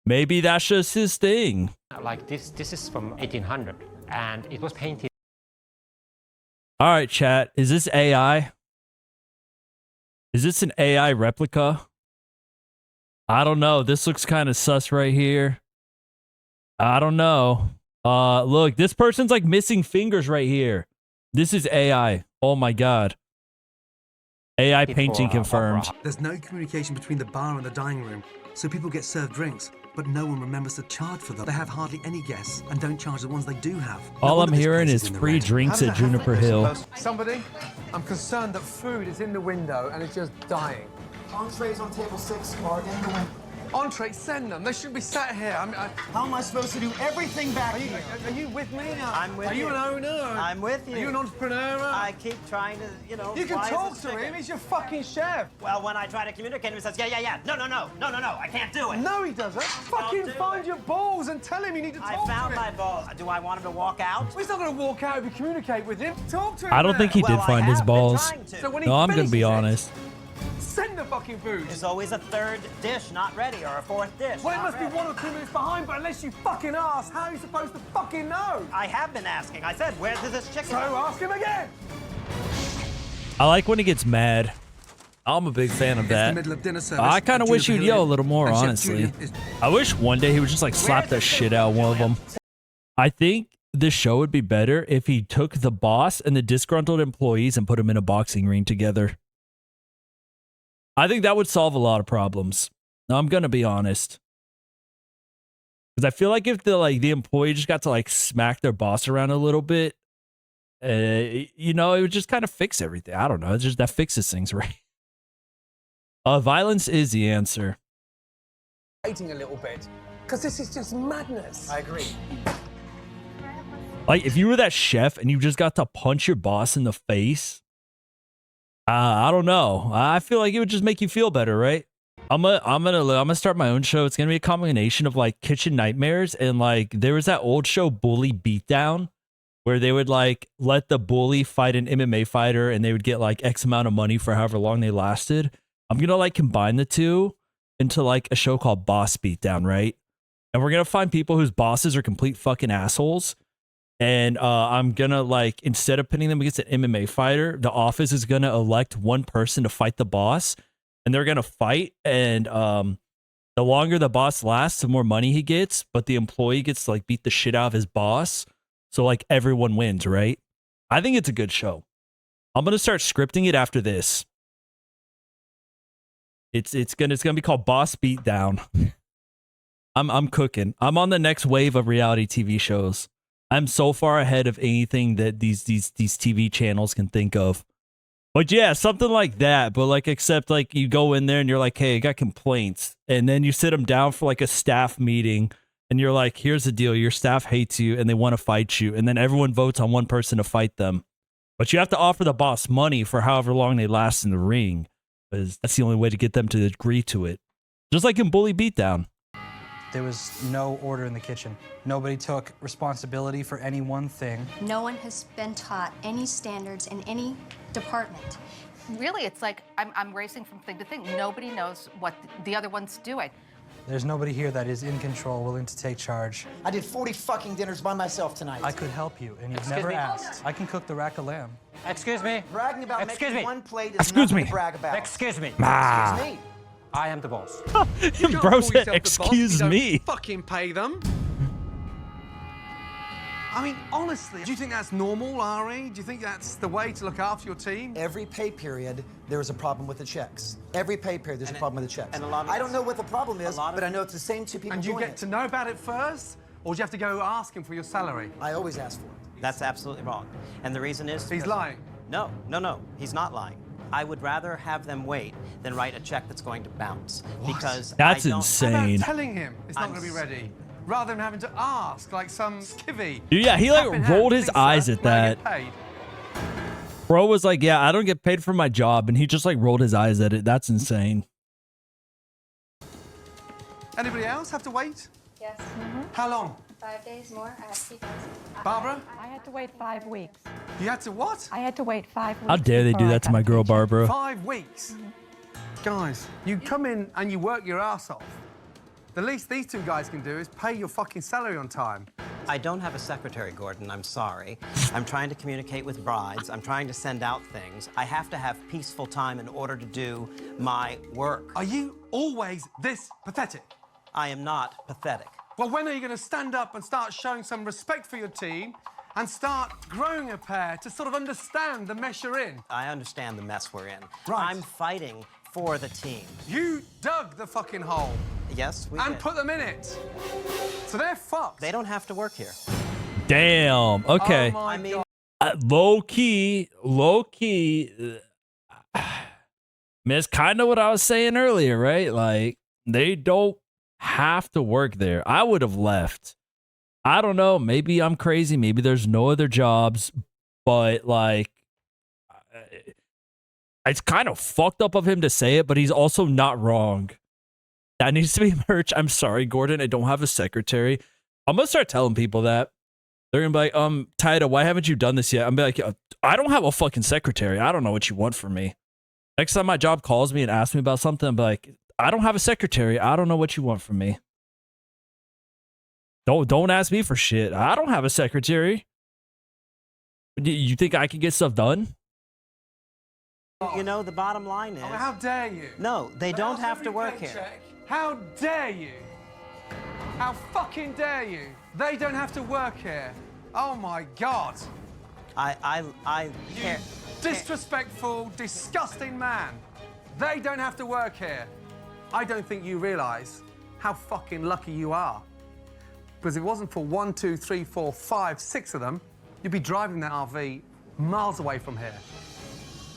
S1: Maybe that's just his thing.
S7: Like this is from 1800, and it was painted.
S1: All right, chat. Is this AI? Is this an AI replica? I don't know. This looks kind of sus right here. I don't know. Look, this person's like missing fingers right here. This is AI. Oh my God. AI
S7: it
S1: painting
S7: for,
S1: confirmed.
S2: There's no communication between the bar and the dining room, so people get served drinks, but no one remembers to charge for them. They have hardly any guests and don't charge the ones they do have.
S1: All I'm hearing is free drinks at Juniper Hill.
S4: Somebody, I'm concerned that food is in the window and it's just dying.
S5: Entrees on table 6 are in the window.
S4: Entree, send them. They shouldn't be sat here.
S5: How am I supposed to do everything back here?
S4: Are you with me?
S3: I'm with you.
S4: Are you an owner?
S3: I'm with you.
S4: Are you an entrepreneur?
S3: I keep trying to,
S4: You can
S3: why is
S4: talk
S3: this
S4: to
S3: chicken?
S4: him. He's your fucking chef.
S3: Well, when I try to communicate, he says, yeah. No, I can't do it.
S4: No, he doesn't. Fucking find your balls and tell him you need to talk to him.
S3: I found my balls. Do I want him to walk out?
S4: Well, he's not going to walk out if you communicate with him. Talk to him.
S1: I don't think he did find his balls.
S4: So when he
S1: No, I'm gonna be
S4: finishes it,
S1: honest.
S4: Send the fucking food.
S3: There's always a third dish not ready or a fourth dish.
S4: Well, it
S3: not
S4: must be
S3: ready.
S4: 1 or 2 minutes behind, but unless you fucking ask, how are you supposed to fucking know?
S3: I have been asking. I said, where does this chicken
S4: So ask him again.
S1: I like when he gets mad. I'm a big fan of
S2: It's the
S1: that.
S2: middle of dinner service.
S1: I kind of wish
S2: Juniper
S1: he'd
S2: Hill
S1: yell a
S2: Inn,
S1: little more,
S2: and Chef
S1: honestly.
S2: Julian is-
S1: I wish one day he would just like slap the shit out of one of them. I think this show would be better if he took the boss and the disgruntled employees and put them in a boxing ring together. I think that would solve a lot of problems. I'm gonna be honest, because I feel like if the employee just got to like smack their boss around a little bit, it would just kind of fix everything. I don't know. It's just that fixes things, right? Violence is the answer.
S4: Waiting a little bit, because this is just madness.
S5: I agree.
S1: Like if you were that chef and you just got to punch your boss in the face, I don't know. I feel like it would just make you feel better, right? I'm gonna start my own show. It's gonna be a combination of like kitchen nightmares and like there was that old show Bully Beatdown, where they would like let the bully fight an MMA fighter and they would get like X amount of money for however long they lasted. I'm gonna like combine the two into like a show called Boss Beatdown, right? And we're gonna find people whose bosses are complete fucking assholes. And I'm gonna like, instead of pitting them against an MMA fighter, the office is gonna elect one person to fight the boss, and they're gonna fight. And the longer the boss lasts, the more money he gets, but the employee gets to like beat the shit out of his boss. So like everyone wins, right? I think it's a good show. I'm gonna start scripting it after this. It's gonna be called Boss Beatdown. I'm cooking. I'm on the next wave of reality TV shows. I'm so far ahead of anything that these TV channels can think of. But yeah, something like that. But like, except like you go in there and you're like, hey, I got complaints. And then you sit them down for like a staff meeting and you're like, here's the deal. Your staff hates you and they want to fight you. And then everyone votes on one person to fight them. But you have to offer the boss money for however long they last in the ring, because that's the only way to get them to agree to it. Just like in Bully Beatdown.
S12: There was no order in the kitchen. Nobody took responsibility for any one thing.
S8: No one has been taught any standards in any department.
S15: Really, it's like I'm racing from thing to thing. Nobody knows what the other one's doing.
S12: There's nobody here that is in control, willing to take charge.
S5: I did 40 fucking dinners by myself tonight.
S12: I could help you, and you've
S7: Excuse
S12: never
S7: me?
S12: asked. I can cook the rack of lamb.
S7: Excuse me.
S5: Bragging about
S7: Excuse
S5: making
S7: me.
S5: one plate is
S1: Excuse
S5: nothing
S1: me.
S5: to brag about.
S7: Excuse me.
S1: Ah.
S5: Excuse me.
S7: I am the boss.
S1: Bro said, excuse me.
S4: Fucking pay them. I mean, honestly, do you think that's normal, Ari? Do you think that's the way to look after your team?
S5: Every pay period, there is a problem with the checks. Every pay period, there's a problem with the checks.
S3: and a lot of
S5: I don't know what the problem is,
S3: lot of-
S5: but I know it's the same two people
S4: And you
S5: doing
S4: get
S5: it.
S4: to know about it first, or do you have to go asking for your salary?
S5: I always ask for it.
S3: That's absolutely wrong. And the reason is...
S4: He's lying.
S3: No, he's not lying. I would rather have them wait than write a check that's going to bounce. Because
S1: That's
S3: I don't,
S1: insane.
S4: How about telling him it's not
S3: I'm
S4: going to be ready, rather than having to ask like some skivvy?
S1: Dude, yeah, he like
S4: Cap in
S1: rolled
S4: hand,
S1: his
S4: "Please,
S1: eyes
S4: sir,
S1: at
S4: may I
S1: that.
S4: get paid?"
S1: Bro was like, yeah, I don't get paid for my job. And he just like rolled his eyes at it. That's insane.
S4: Anybody else have to wait?
S8: Yes.
S4: How long?
S8: 5 days more. I have 2 days.
S4: Barbara?
S10: I had to wait 5 weeks.
S4: You had to what?
S10: I had to wait 5 weeks.
S1: How dare they do
S10: before I
S1: that to
S10: got
S1: my
S10: a
S1: girl,
S10: paycheck.
S1: Barbara?
S4: 5 weeks. Guys, you come in and you work your ass off. The least these two guys can do is pay your fucking salary on time.
S3: I don't have a secretary, Gordon. I'm sorry. I'm trying to communicate with brides. I'm trying to send out things. I have to have peaceful time in order to do my work.
S4: Are you always this pathetic?
S3: I am not pathetic.
S4: Well, when are you going to stand up and start showing some respect for your team and start growing a pair to sort of understand the mess you're in.
S3: I understand the mess we're in.
S4: Right.
S3: I'm fighting for the team.
S4: You dug the fucking hole.
S3: Yes, we
S4: and
S3: did.
S4: put them in it. So they're fucked.
S3: They don't have to work here.
S1: Damn. Okay.
S4: Oh my
S3: I mean,
S4: God.
S1: Low key. I mean, it's kind of what I was saying earlier, right? Like, they don't have to work there. I would have left. I don't know. Maybe I'm crazy. Maybe there's no other jobs. But, like, it's kind of fucked up of him to say it, but he's also not wrong. That needs to be merch. I'm sorry, Gordon. I don't have a secretary. I'm going to start telling people that. They're going to be like, Taida, why haven't you done this yet? I'm be like, I don't have a fucking secretary. I don't know what you want from me. Next time my job calls me and asks me about something, I'm like, I don't have a secretary. I don't know what you want from me. Don't ask me for shit. I don't have a secretary. You think I can get stuff done?
S3: you know, the bottom line is...
S4: Oh, how dare you?
S3: No, they don't have to work here.
S4: Paycheck. How dare you? How fucking dare you? They don't have to work here. Oh my God.
S3: I can't.
S4: Disrespectful, disgusting man. They don't have to work here. I don't think you realise how fucking lucky you are. Because if it wasn't for 1, 2, 3, 4, 5, 6 of them, you'd be driving that RV miles away from here.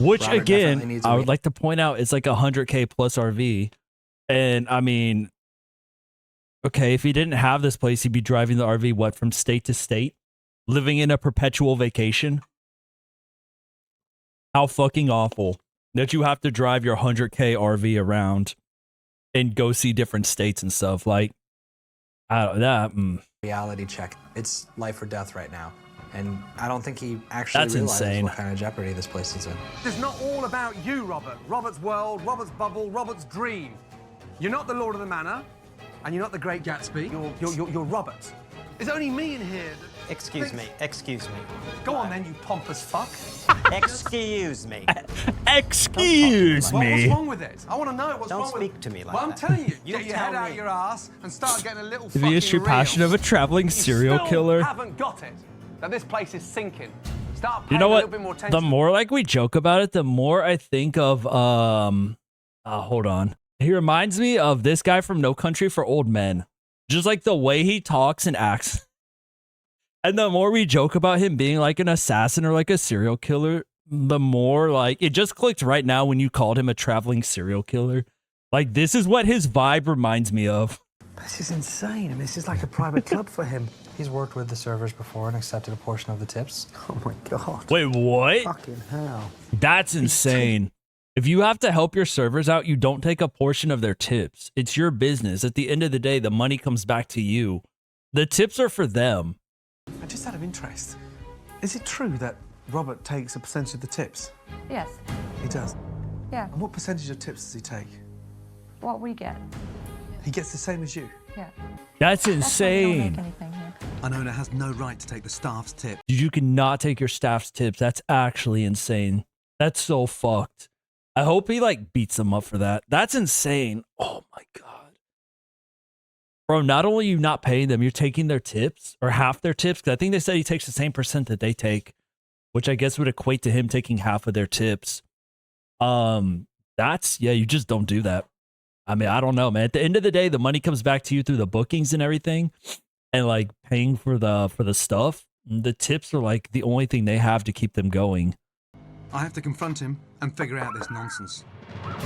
S1: Which,
S5: Robert
S1: again, I would like to point out, it's like a 100K plus RV. And, I mean, okay, if he didn't have this place, he'd be driving the RV, what, from state to state? Living in a perpetual vacation? How fucking awful that you have to drive your 100K RV around and go see different states and stuff. Like, I don't, that...
S12: Reality check. It's life or death right now. And I don't think he actually
S1: That's
S12: realizes
S1: insane.
S12: what kind of jeopardy this place is in.
S4: It's not all about you, Robert. Robert's world, Robert's bubble, Robert's dream. You're not the Lord of the Manor, and you're not the Great Gatsby. You're Robert. There's only me in here that...
S3: Excuse me.
S4: Go on then, you pompous fuck.
S3: Excuse me.
S1: Excuse me.
S4: What's wrong with it? I want to know what's
S3: Don't
S4: wrong with it.
S3: speak to me like
S4: Well, I'm
S3: that.
S4: telling you,
S3: You
S4: get your
S3: tell
S4: head out
S3: me.
S4: your ass and start getting a little
S1: The
S4: fucking
S1: history
S4: real.
S1: passion of a traveling serial
S4: You
S1: killer.
S4: still haven't got it. That this place is sinking. Start paying
S1: You know
S4: a
S1: what?
S4: little bit more attention.
S1: The more like we joke about it, the more I think of hold on. He reminds me of this guy from No Country for Old Men. Just like the way he talks and acts. And the more we joke about him being like an assassin or like a serial killer, the more like it just clicked right now when you called him a traveling serial killer. Like, this is what his vibe reminds me of.
S2: This is insane. I mean, this is like a private club for him.
S13: He's worked with the servers before and accepted a portion of the tips.
S2: Oh my God.
S1: Wait, what?
S2: Fucking hell.
S1: That's insane. If you have to help your servers out, you don't take a portion of their tips. It's your business. At the end of the day, the money comes back to you. The tips are for them.
S2: And just out of interest, is it true that Robert takes a percentage of the tips?
S10: Yes.
S2: He does.
S10: Yeah.
S2: And what percentage of tips does he take?
S10: What we get.
S2: He gets the same as you.
S10: Yeah.
S1: That's
S10: That's why we don't
S1: insane.
S10: make anything here.
S2: An owner has no right to take the staff's tip.
S1: You cannot take your staff's tips. That's actually insane. That's so fucked. I hope he like beats them up for that. That's insane. Oh my God. Bro, not only are you not paying them, you're taking their tips or half their tips. Because I think they said he takes the same percent that they take, which I guess would equate to him taking half of their tips. That's, yeah, you just don't do that. I mean, I don't know, man. At the end of the day, the money comes back to you through the bookings and everything, and like paying for the stuff. The tips are like the only thing they have to keep them going.
S2: I have to confront him and figure out this nonsense.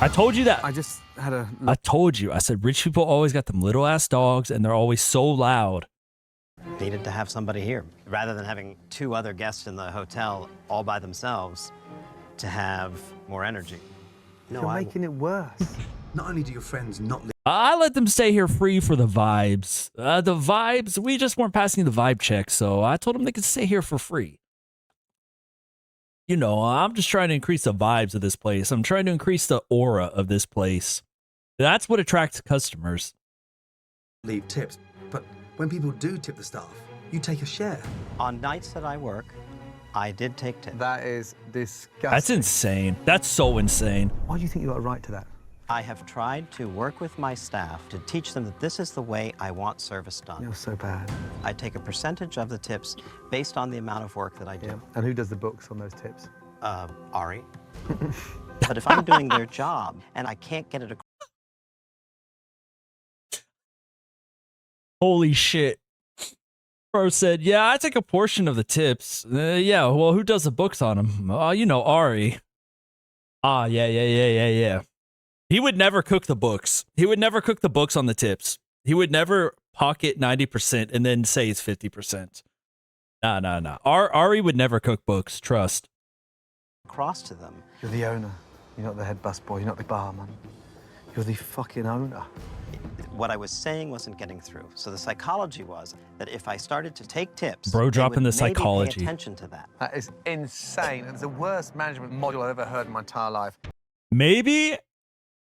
S1: I told you that.
S2: I just had a...
S1: I told you. I said rich people always got them little ass dogs, and they're always so loud.
S3: Needed to have somebody here. Rather than having 2 other guests in the hotel all by themselves, to have more energy. No,
S2: You're making it worse. Not only do your friends not live...
S1: I let them stay here free for the vibes. The vibes, we just weren't passing the vibe check, so I told them they could stay here for free. You know, I'm just trying to increase the vibes of this place. I'm trying to increase the aura of this place. That's what attracts customers.
S2: leave tips, but when people do tip the staff, you take a share.
S3: On nights that I work, I did take tips.
S4: That is disgusting.
S1: That's insane. That's so insane.
S2: Why do you think you got a right to that?
S3: I have tried to work with my staff to teach them that this is the way I want service done.
S4: You're so bad.
S3: I take a percentage of the tips based on the amount of work that I do.
S4: And who does the books on those tips?
S3: Ari. But if I'm doing their job and I can't get it across.
S1: Holy shit. Bro said, yeah, I take a portion of the tips. Yeah, well, who does the books on them? You know, Ari. Yeah. He would never cook the books. He would never cook the books on the tips. He would never pocket 90% and then say it's 50%. Nah. Ari would never cook books, trust.
S3: Across to them.
S4: You're the owner. You're not the head busboy. You're not the barman. You're the fucking owner.
S3: What I was saying wasn't getting through. So the psychology was that if I started to take tips,
S1: Bro dropping the psychology.
S3: Pay attention to that.
S4: That is insane. It's the worst management module I've ever heard in my entire life.
S1: Maybe,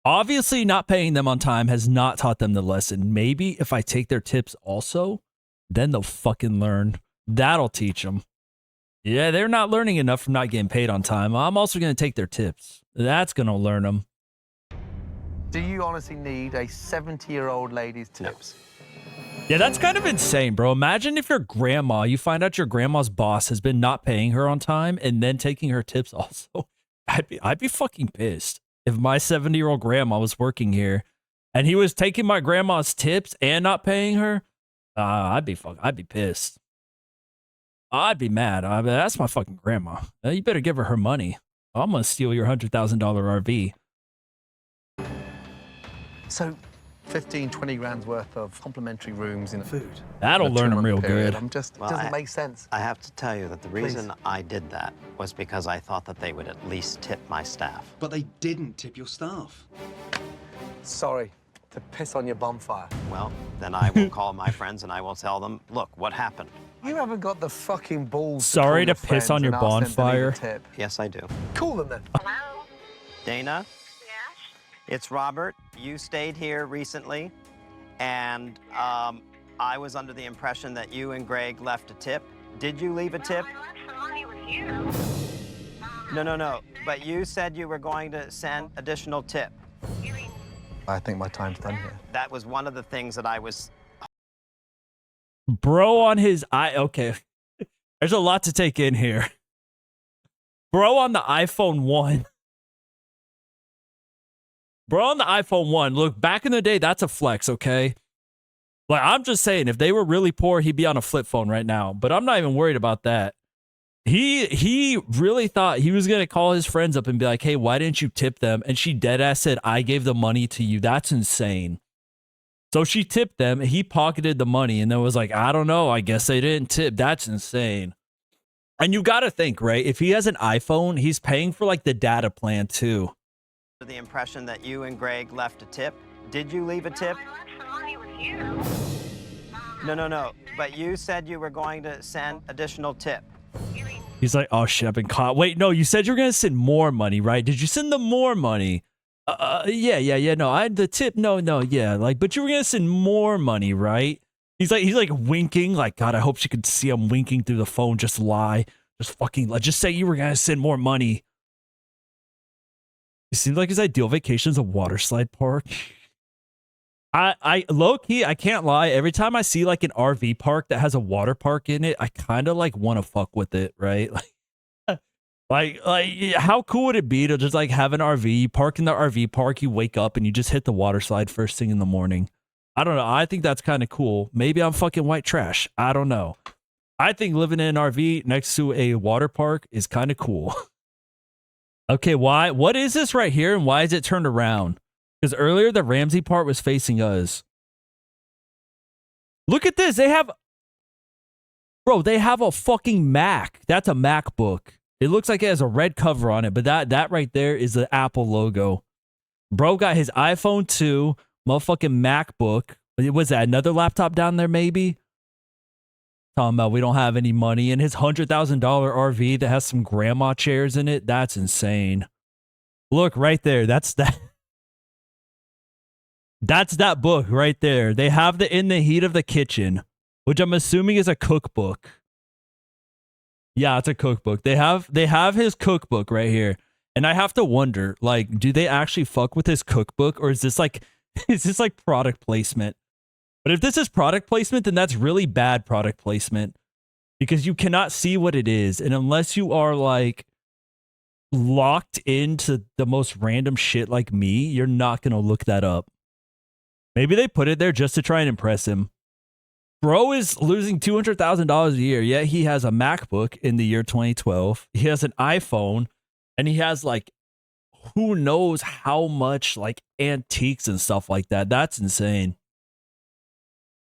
S1: obviously not paying them on time has not taught them the lesson. Maybe if I take their tips also, then they'll fucking learn. That'll teach them. Yeah, they're not learning enough from not getting paid on time. I'm also going to take their tips. That's going to learn them.
S4: Do you honestly need a 70-year-old lady's tips?
S1: Yeah, that's kind of insane, bro. Imagine if your grandma, you find out your grandma's boss has been not paying her on time and then taking her tips also. I'd be fucking pissed if my 70-year-old grandma was working here and he was taking my grandma's tips and not paying her. I'd be pissed. I'd be mad. That's my fucking grandma. You better give her money. I'm gonna steal your $100,000 RV.
S4: So, 15, 20 grand's worth of complimentary rooms in food.
S1: That'll learn them real good.
S4: It doesn't make sense.
S3: I have to tell you that the reason I did that was because I thought that they would at least tip my staff.
S2: But they didn't tip your staff.
S4: Sorry to piss on your bonfire.
S3: Well, then I will call my friends and I will tell them, look, what happened?
S4: You haven't got the fucking balls.
S1: Sorry to
S4: call your
S1: piss on your
S4: friends and ask them to leave a
S1: bonfire.
S4: tip.
S3: Yes, I do.
S4: Call them then.
S9: Hello?
S3: Dana? It's Robert. You stayed here recently, and I was under the impression that you and Greg left a tip. Did you leave a tip?
S9: I left some money with you.
S3: No. But you said you were going to send additional tip.
S4: I think my time's done here.
S3: That was one of the things that I was...
S1: Bro on his okay. There's a lot to take in here. Bro on the iPhone 1. Bro on the iPhone 1. Look, back in the day, that's a flex, okay? Like, I'm just saying, if they were really poor, he'd be on a flip phone right now. But I'm not even worried about that. He really thought he was going to call his friends up and be like, hey, why didn't you tip them? And she deadass said, I gave the money to you. That's insane. So she tipped them. He pocketed the money and then was like, I don't know. I guess they didn't tip. That's insane. And you got to think, right? If he has an iPhone, he's paying for like the data plan too.
S3: The impression that you and Greg left a tip. Did you leave a tip?
S9: I left some money with you.
S3: No. But you said you were going to send additional tip.
S1: He's like, oh shit, I've been caught. Wait, no, you said you're going to send more money, right? Did you send them more money? Yeah. No, I had the tip. No, yeah. Like, but you were going to send more money, right? He's like winking. Like, God, I hope she could see him winking through the phone. Just lie. Just fucking lie. Just say you were going to send more money. It seems like his ideal vacation is a water slide park. I low key, I can't lie. Every time I see like an RV park that has a water park in it, I kind of like want to fuck with it, right? Like, how cool would it be to just like have an RV, you park in the RV park, you wake up and you just hit the water slide first thing in the morning? I don't know. I think that's kind of cool. Maybe I'm fucking white trash. I don't know. I think living in an RV next to a water park is kind of cool. Okay, why? What is this right here, and why is it turned around? Because earlier the Ramsey part was facing us. Look at this. They have... Bro, they have a fucking Mac. That's a MacBook. It looks like it has a red cover on it, but that right there is the Apple logo. Bro got his iPhone 2, motherfucking MacBook. Was that another laptop down there, maybe? Talking about we don't have any money. And his $100,000 RV that has some grandma chairs in it. That's insane. Look right there. That's that. That's that book right there. They have the In the Heat of the Kitchen, which I'm assuming is a cookbook. Yeah, it's a cookbook. They have his cookbook right here. And I have to wonder, like, do they actually fuck with his cookbook, or is this like product placement? But if this is product placement, then that's really bad product placement because you cannot see what it is. And unless you are like locked into the most random shit like me, you're not going to look that up. Maybe they put it there just to try and impress him. Bro is losing $200,000 a year, yet he has a MacBook in the year 2012. He has an iPhone, and he has like who knows how much like antiques and stuff like that. That's insane.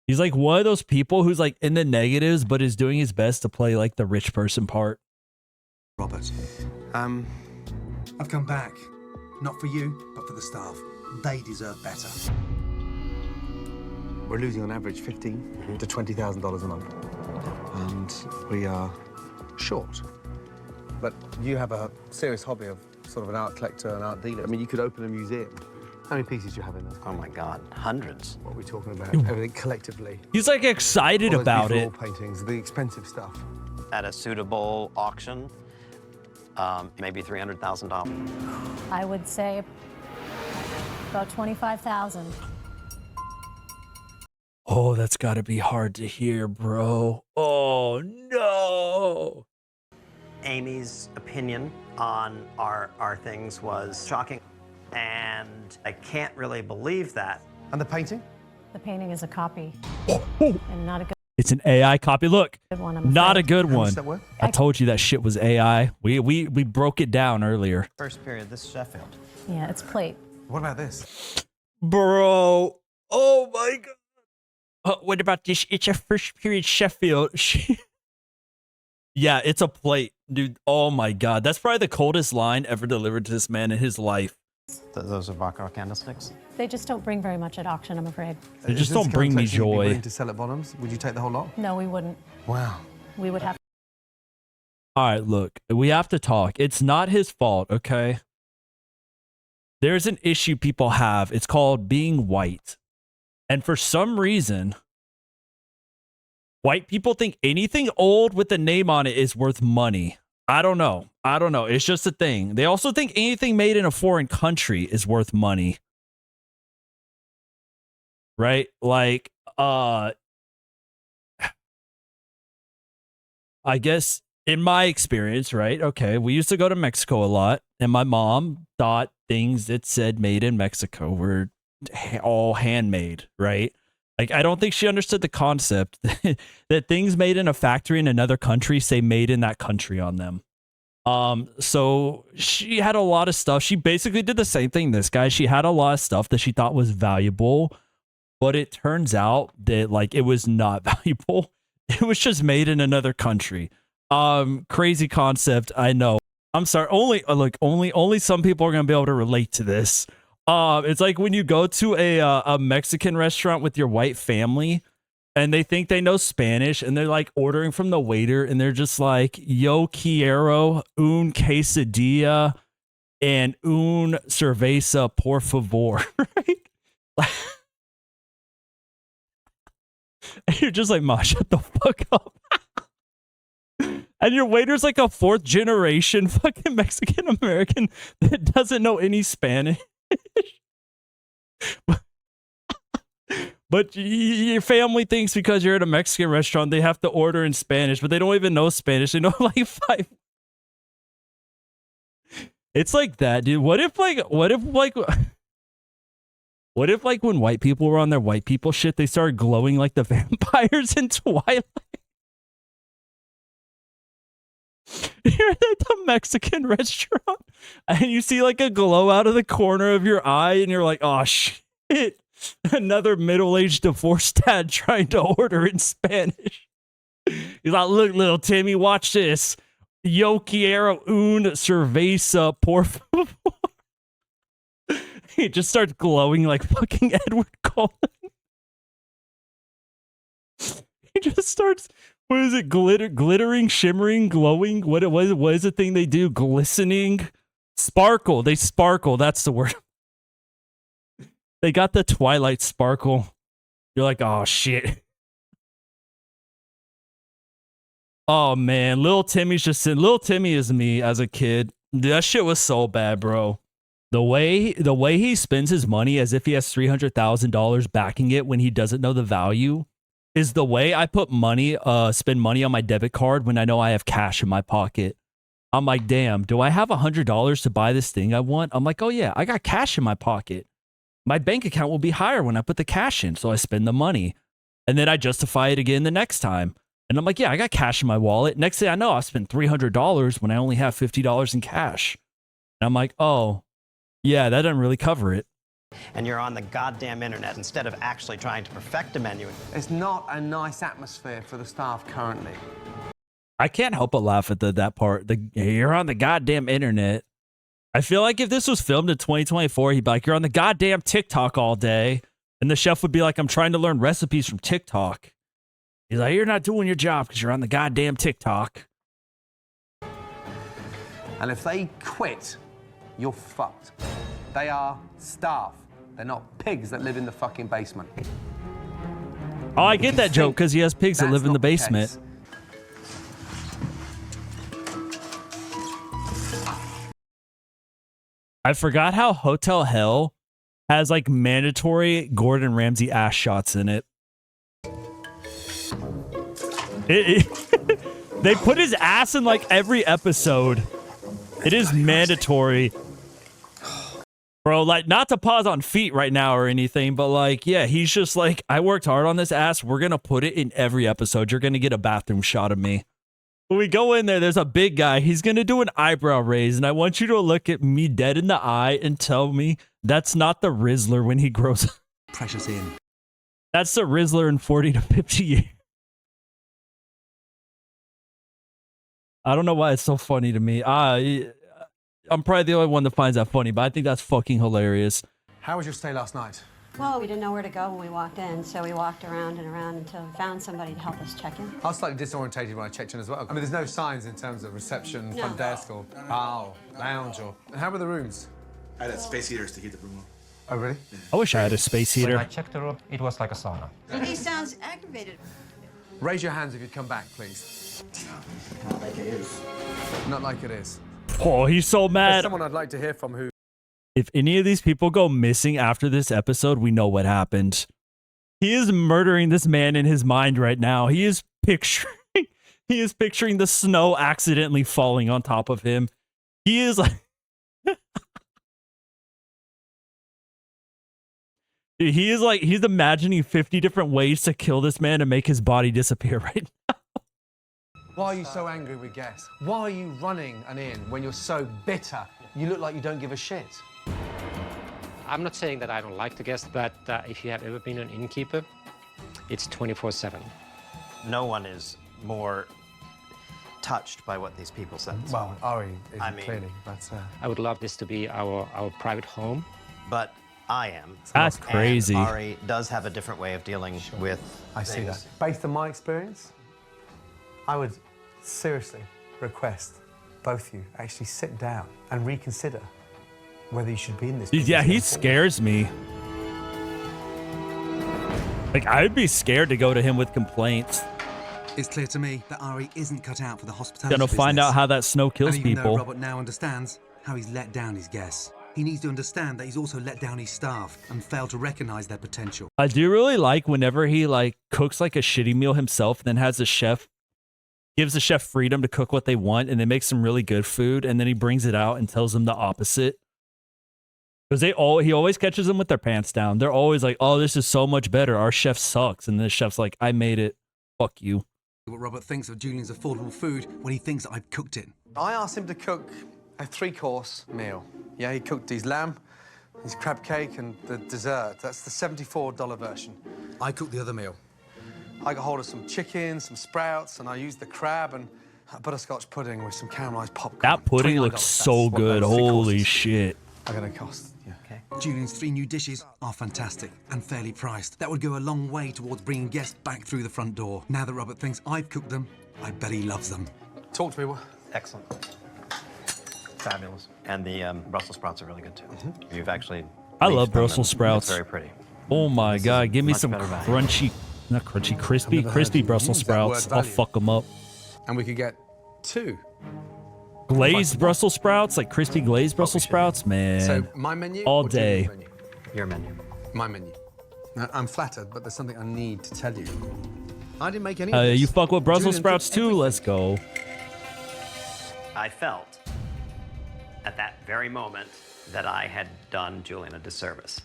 S1: He's like one of those people who's like in the negatives, but is doing his best to play like the rich person part.
S2: Robert, I've come back. Not for you, but for the staff. They deserve better. We're losing on average $15,000 to $20,000 a month. And we are short.
S4: But you have a serious hobby of sort of an art collector, an art dealer. I mean, you could open a museum. How many pieces do you have in there?
S3: Oh my God, hundreds.
S4: What are we talking about? Everything collectively.
S1: He's like excited about it.
S4: All paintings, the expensive stuff.
S3: At a suitable auction, maybe $300,000.
S16: I would say about 25,000.
S1: Oh, that's got to be hard to hear, bro. Oh, no.
S3: Amy's opinion on our things was shocking, and I can't really believe that.
S4: And the painting?
S16: The painting is a copy, and not a good.
S1: It's an AI copy. Look,
S16: one,
S1: not a good
S4: How
S1: one.
S4: much that worth?
S1: I told you that shit was AI. We broke it down earlier.
S3: First period, this is Sheffield.
S16: Yeah, it's plate.
S4: What about this?
S1: Bro. Oh, my God. What about this? It's a first period Sheffield. Yeah, it's a plate, dude. Oh my God, that's probably the coldest line ever delivered to this man in his life.
S3: Those are Baccarat candlesticks.
S16: They just don't bring very much at auction, I'm afraid.
S1: They just don't bring me
S4: You'd be
S1: joy.
S4: willing to sell at bottoms? Would you take the whole lot?
S16: No, we wouldn't.
S4: Wow.
S16: We would have.
S1: All right, look, we have to talk. It's not his fault, okay? There's an issue people have. It's called being white. And for some reason, white people think anything old with a name on it is worth money. I don't know. It's just a thing. They also think anything made in a foreign country is worth money. Right? Like, I guess in my experience, right? Okay, we used to go to Mexico a lot, and my mom thought things that said made in Mexico were all handmade, right? Like, I don't think she understood the concept that things made in a factory in another country say made in that country on them. So she had a lot of stuff. She basically did the same thing this guy. She had a lot of stuff that she thought was valuable, but it turns out that like it was not valuable. It was just made in another country. Crazy concept, I know. I'm sorry. Only some people are gonna be able to relate to this. It's like when you go to a Mexican restaurant with your white family and they think they know Spanish and they're like ordering from the waiter and they're just like, yo quiero un quesadilla and un cerveza por favor, right? And you're just like, ma, shut the fuck up. And your waiter's like a fourth generation fucking Mexican American that doesn't know any Spanish. But your family thinks because you're at a Mexican restaurant, they have to order in Spanish, but they don't even know Spanish. They know like five. It's like that, dude. What if when white people were on their white people shit, they started glowing like the vampires in Twilight? You're at the Mexican restaurant and you see like a glow out of the corner of your eye and you're like, oh shit, another middle-aged divorced dad trying to order in Spanish. He's like, look, little Timmy, watch this. Yo quiero un cerveza, por favor. He just starts glowing like fucking Edward Cullen. He just starts, what is it? Glittering, shimmering, glowing. What is the thing they do? Glistening, sparkle. They sparkle. That's the word. They got the Twilight sparkle. You're like, oh shit. Oh man, little Timmy's just Little Timmy is me as a kid. That shit was so bad, bro. The way he spends his money as if he has $300,000 backing it when he doesn't know the value is the way I put money, spend money on my debit card when I know I have cash in my pocket. I'm like, damn, do I have $100 to buy this thing I want? I'm like, oh yeah, I got cash in my pocket. My bank account will be higher when I put the cash in, so I spend the money. And then I justify it again the next time. And I'm like, yeah, I got cash in my wallet. Next thing I know, I spent $300 when I only have $50 in cash. And I'm like, oh, yeah, that doesn't really cover it.
S3: And you're on the goddamn internet instead of actually trying to perfect a menu.
S4: It's not a nice atmosphere for the staff currently.
S1: I can't help but laugh at that part. You're on the goddamn internet. I feel like if this was filmed in 2024, he'd be like, you're on the goddamn TikTok all day. And the chef would be like, I'm trying to learn recipes from TikTok. He's like, you're not doing your job because you're on the goddamn TikTok.
S4: And if they quit, you're fucked. They are staff. They're not pigs that live in the fucking basement.
S1: Oh, I get that joke because he has pigs that live in the basement. I forgot how Hotel Hell has like mandatory Gordon Ramsay ass shots in it. They put his ass in like every episode. It is mandatory. Bro, like, not to pause on feet right now or anything, but like, yeah, he's just like, I worked hard on this ass. We're going to put it in every episode. You're going to get a bathroom shot of me. When we go in there, there's a big guy. He's going to do an eyebrow raise, and I want you to look at me dead in the eye and tell me that's not the Rizzler when he grows up.
S2: Precious in.
S1: That's the Rizzler in 40 to 50 years. I don't know why it's so funny to me. I'm probably the only one that finds that funny, but I think that's fucking hilarious.
S4: How was your stay last night?
S8: Well, we didn't know where to go when we walked in, so we walked around and around until we found somebody to help us check in.
S4: I was slightly disorientated when I checked in as well. I mean, there's no signs in terms of reception, front desk, or lounge, or... And how were the rooms?
S17: I had space heaters to heat the room up.
S4: Oh, really?
S1: I wish I had a space heater.
S7: When I checked the room, it was like a sauna.
S6: He sounds aggravated.
S4: Raise your hands if you'd come back, please.
S17: Not like it is.
S4: Not like it is.
S1: Oh, he's so
S4: There's
S1: mad.
S4: someone I'd like to hear from who...
S1: If any of these people go missing after this episode, we know what happened. He is murdering this man in his mind right now. He is picturing the snow accidentally falling on top of him. He is like he's imagining 50 different ways to kill this man and make his body disappear right now.
S4: Why are you so angry with guests? Why are you running an inn when you're so bitter? You look like you don't give a shit.
S7: I'm not saying that I don't like the guests, but if you have ever been an innkeeper, it's 24/7.
S3: No one is more touched by what these people said.
S4: Well, Ari is clearly, but...
S7: I would love this to be our private home.
S3: But I am.
S1: That's crazy.
S3: And Ari does have a different way of dealing with
S4: I see
S3: things.
S4: that. Based on my experience, I would seriously request both you actually sit down and reconsider whether you should be in this.
S1: Yeah, he scares me. Like, I'd be scared to go to him with complaints.
S2: It's clear to me that Ari isn't cut out for the hospitality
S1: Gonna find
S2: business.
S1: out how that snow kills
S2: and even
S1: people.
S2: Though Robert now understands how he's let down his guests. He needs to understand that he's also let down his staff and failed to recognize their potential.
S1: I do really like whenever he like cooks like a shitty meal himself, then has the chef, gives the chef freedom to cook what they want, and they make some really good food, and then he brings it out and tells them the opposite. Because he always catches them with their pants down. They're always like, oh, this is so much better. Our chef sucks. And the chef's like, I made it. Fuck you.
S2: What Robert thinks of Julian's affordable food when he thinks I've cooked it.
S4: I asked him to cook a 3-course meal. Yeah, he cooked his lamb, his crab cake, and the dessert. That's the $74 version.
S2: I cooked the other meal.
S4: I got hold of some chicken, some sprouts, and I used the crab and a butterscotch pudding with some caramelized popcorn.
S1: That pudding looks so good. Holy shit.
S4: Are going to cost. Yeah.
S2: Okay. Julian's 3 new dishes are fantastic and fairly priced. That would go a long way towards bringing guests back through the front door. Now that Robert thinks I've cooked them, I bet he loves them.
S4: Talk to me.
S3: Excellent. Fabulous. And the Brussels sprouts are really good, too. You've actually...
S1: I love Brussels sprouts.
S3: It's very pretty.
S1: Oh, my God. Give me
S3: much
S1: some
S3: better value.
S1: crunchy, not crunchy, crispy Brussels sprouts. I'll fuck them up.
S4: And we could get 2
S1: Glazed Brussels sprouts, like crispy glazed Brussels sprouts, man.
S4: So my menu
S1: all
S4: or
S1: day.
S4: Julian's menu?
S3: Your menu.
S4: My menu. Now, I'm flattered, but there's something I need to tell you. I didn't make any of this.
S1: You fuck with Brussels
S4: Julian
S1: sprouts
S4: did
S1: too?
S4: everything.
S1: Let's go.
S3: I felt at that very moment that I had done Julian a disservice.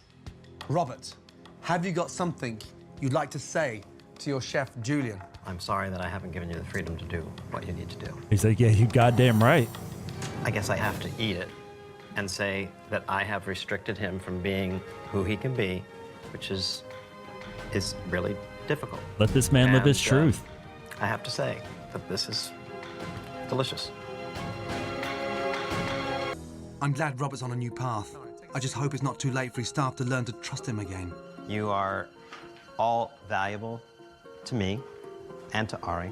S4: Robert, have you got something you'd like to say to your chef, Julian?
S3: I'm sorry that I haven't given you the freedom to do what you need to do.
S1: He's like, yeah, you goddamn right.
S3: I guess I have to eat it and say that I have restricted him from being who he can be, which is really difficult.
S1: Let this man live his truth.
S3: I have to say that this is delicious.
S2: I'm glad Robert's on a new path. I just hope it's not too late for his staff to learn to trust him again.
S3: You are all valuable to me and to Ari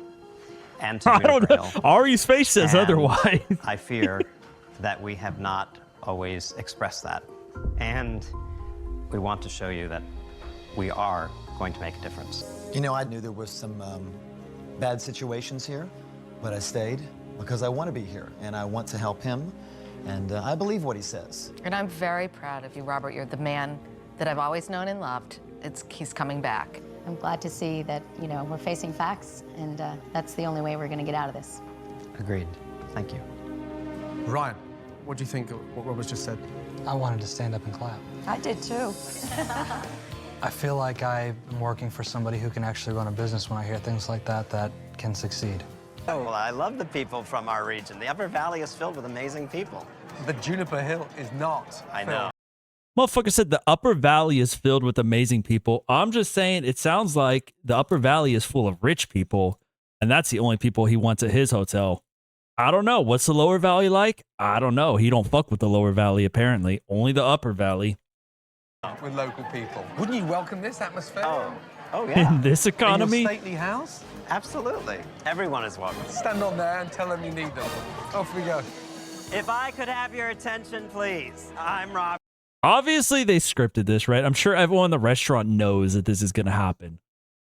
S3: and to
S1: I don't know.
S3: Juniper Hill.
S1: Ari's face says
S3: And
S1: otherwise.
S3: I fear that we have not always expressed that. And we want to show you that we are going to make a difference.
S5: You know, I knew there was some bad situations here, but I stayed because I want to be here and I want to help him. And I believe what he says.
S15: And I'm very proud of you, Robert. You're the man that I've always known and loved. He's coming back.
S11: I'm glad to see that, you know, we're facing facts, and that's the only way we're going to get out of this.
S3: Agreed. Thank you.
S4: Ryan, what do you think of what Robert's just said?
S12: I wanted to stand up and clap.
S8: I did too.
S12: I feel like I'm working for somebody who can actually run a business when I hear things like that can succeed.
S3: Oh, well, I love the people from our region. The Upper Valley is filled with amazing people.
S4: But Juniper Hill is not.
S3: I know.
S1: Motherfucker said the Upper Valley is filled with amazing people. I'm just saying it sounds like the Upper Valley is full of rich people, and that's the only people he wants at his hotel. I don't know. What's the Lower Valley like? I don't know. He don't fuck with the Lower Valley, apparently. Only the Upper Valley.
S4: With local people. Wouldn't you welcome this atmosphere?
S3: Oh, yeah.
S1: In this economy?
S4: In your stately house?
S3: Absolutely. Everyone is welcome.
S4: Stand on there and tell them you need them. Off we go.
S3: If I could have your attention, please. I'm Rob.
S1: Obviously, they scripted this, right? I'm sure everyone in the restaurant knows that this is going to happen.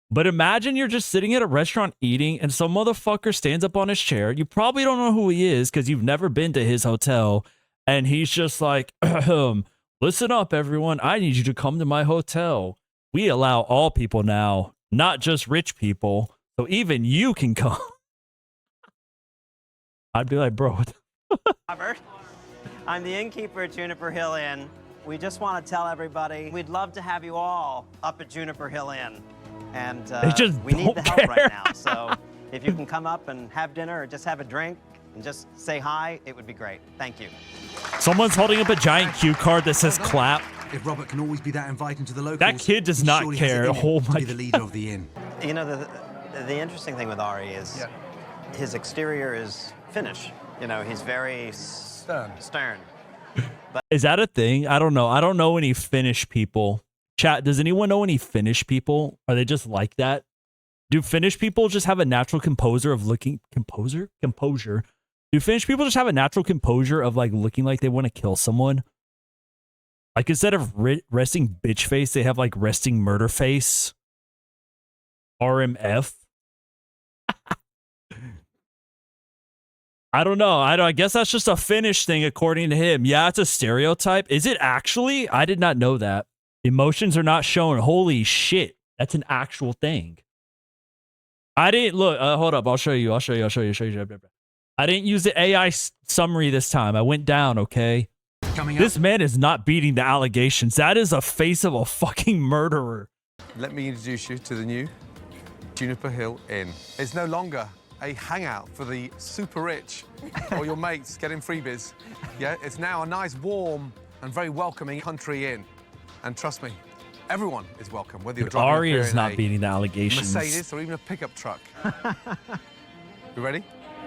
S1: But imagine you're just sitting at a restaurant eating and some motherfucker stands up on his chair. You probably don't know who he is because you've never been to his hotel. And he's just like, listen up, everyone. I need you to come to my hotel. We allow all people now, not just rich people. So even you can come. I'd be like, bro, what the
S3: Robert, I'm the innkeeper at Juniper Hill Inn. We just want to tell everybody we'd love to have you all up at Juniper Hill Inn. And we need the help right now. So if you can come up and have dinner or just have a drink and just say hi, it would be great. Thank you.
S1: Someone's holding up a giant cue card that says clap.
S2: If Robert can always be that inviting to the locals,
S1: That kid does
S2: he
S1: not
S2: surely has
S1: care.
S2: it in him
S1: Oh
S2: to
S1: my
S2: be the leader of the inn.
S3: You know, the interesting thing with Ari is his exterior is Finnish. You know, he's very stern. But
S1: Is that a thing? I don't know. I don't know any Finnish people. Chat, does anyone know any Finnish people? Are they just like that? Do Finnish people just have a natural composure of looking composure? Do Finnish people just have a natural composure of like looking like they want to kill someone? Like instead of resting bitch face, they have like resting murder face. RMF. I don't know. I guess that's just a Finnish thing according to him. Yeah, it's a stereotype. Is it actually? I did not know that. Emotions are not shown. Holy shit. That's an actual thing. I didn't look. Hold up. I'll show you. I didn't use the AI summary this time. I went down, okay? This man is not beating the allegations. That is a face of a fucking murderer.
S4: Let me introduce you to the new Juniper Hill Inn. It's no longer a hangout for the super rich or your mates getting freebies. Yeah, it's now a nice, warm, and very welcoming country inn. And trust me, everyone is welcome, whether you're driving
S1: Ari
S4: up here
S1: is
S4: in
S1: not
S4: a
S1: beating the allegations.
S4: Mercedes or even a pickup truck. You ready?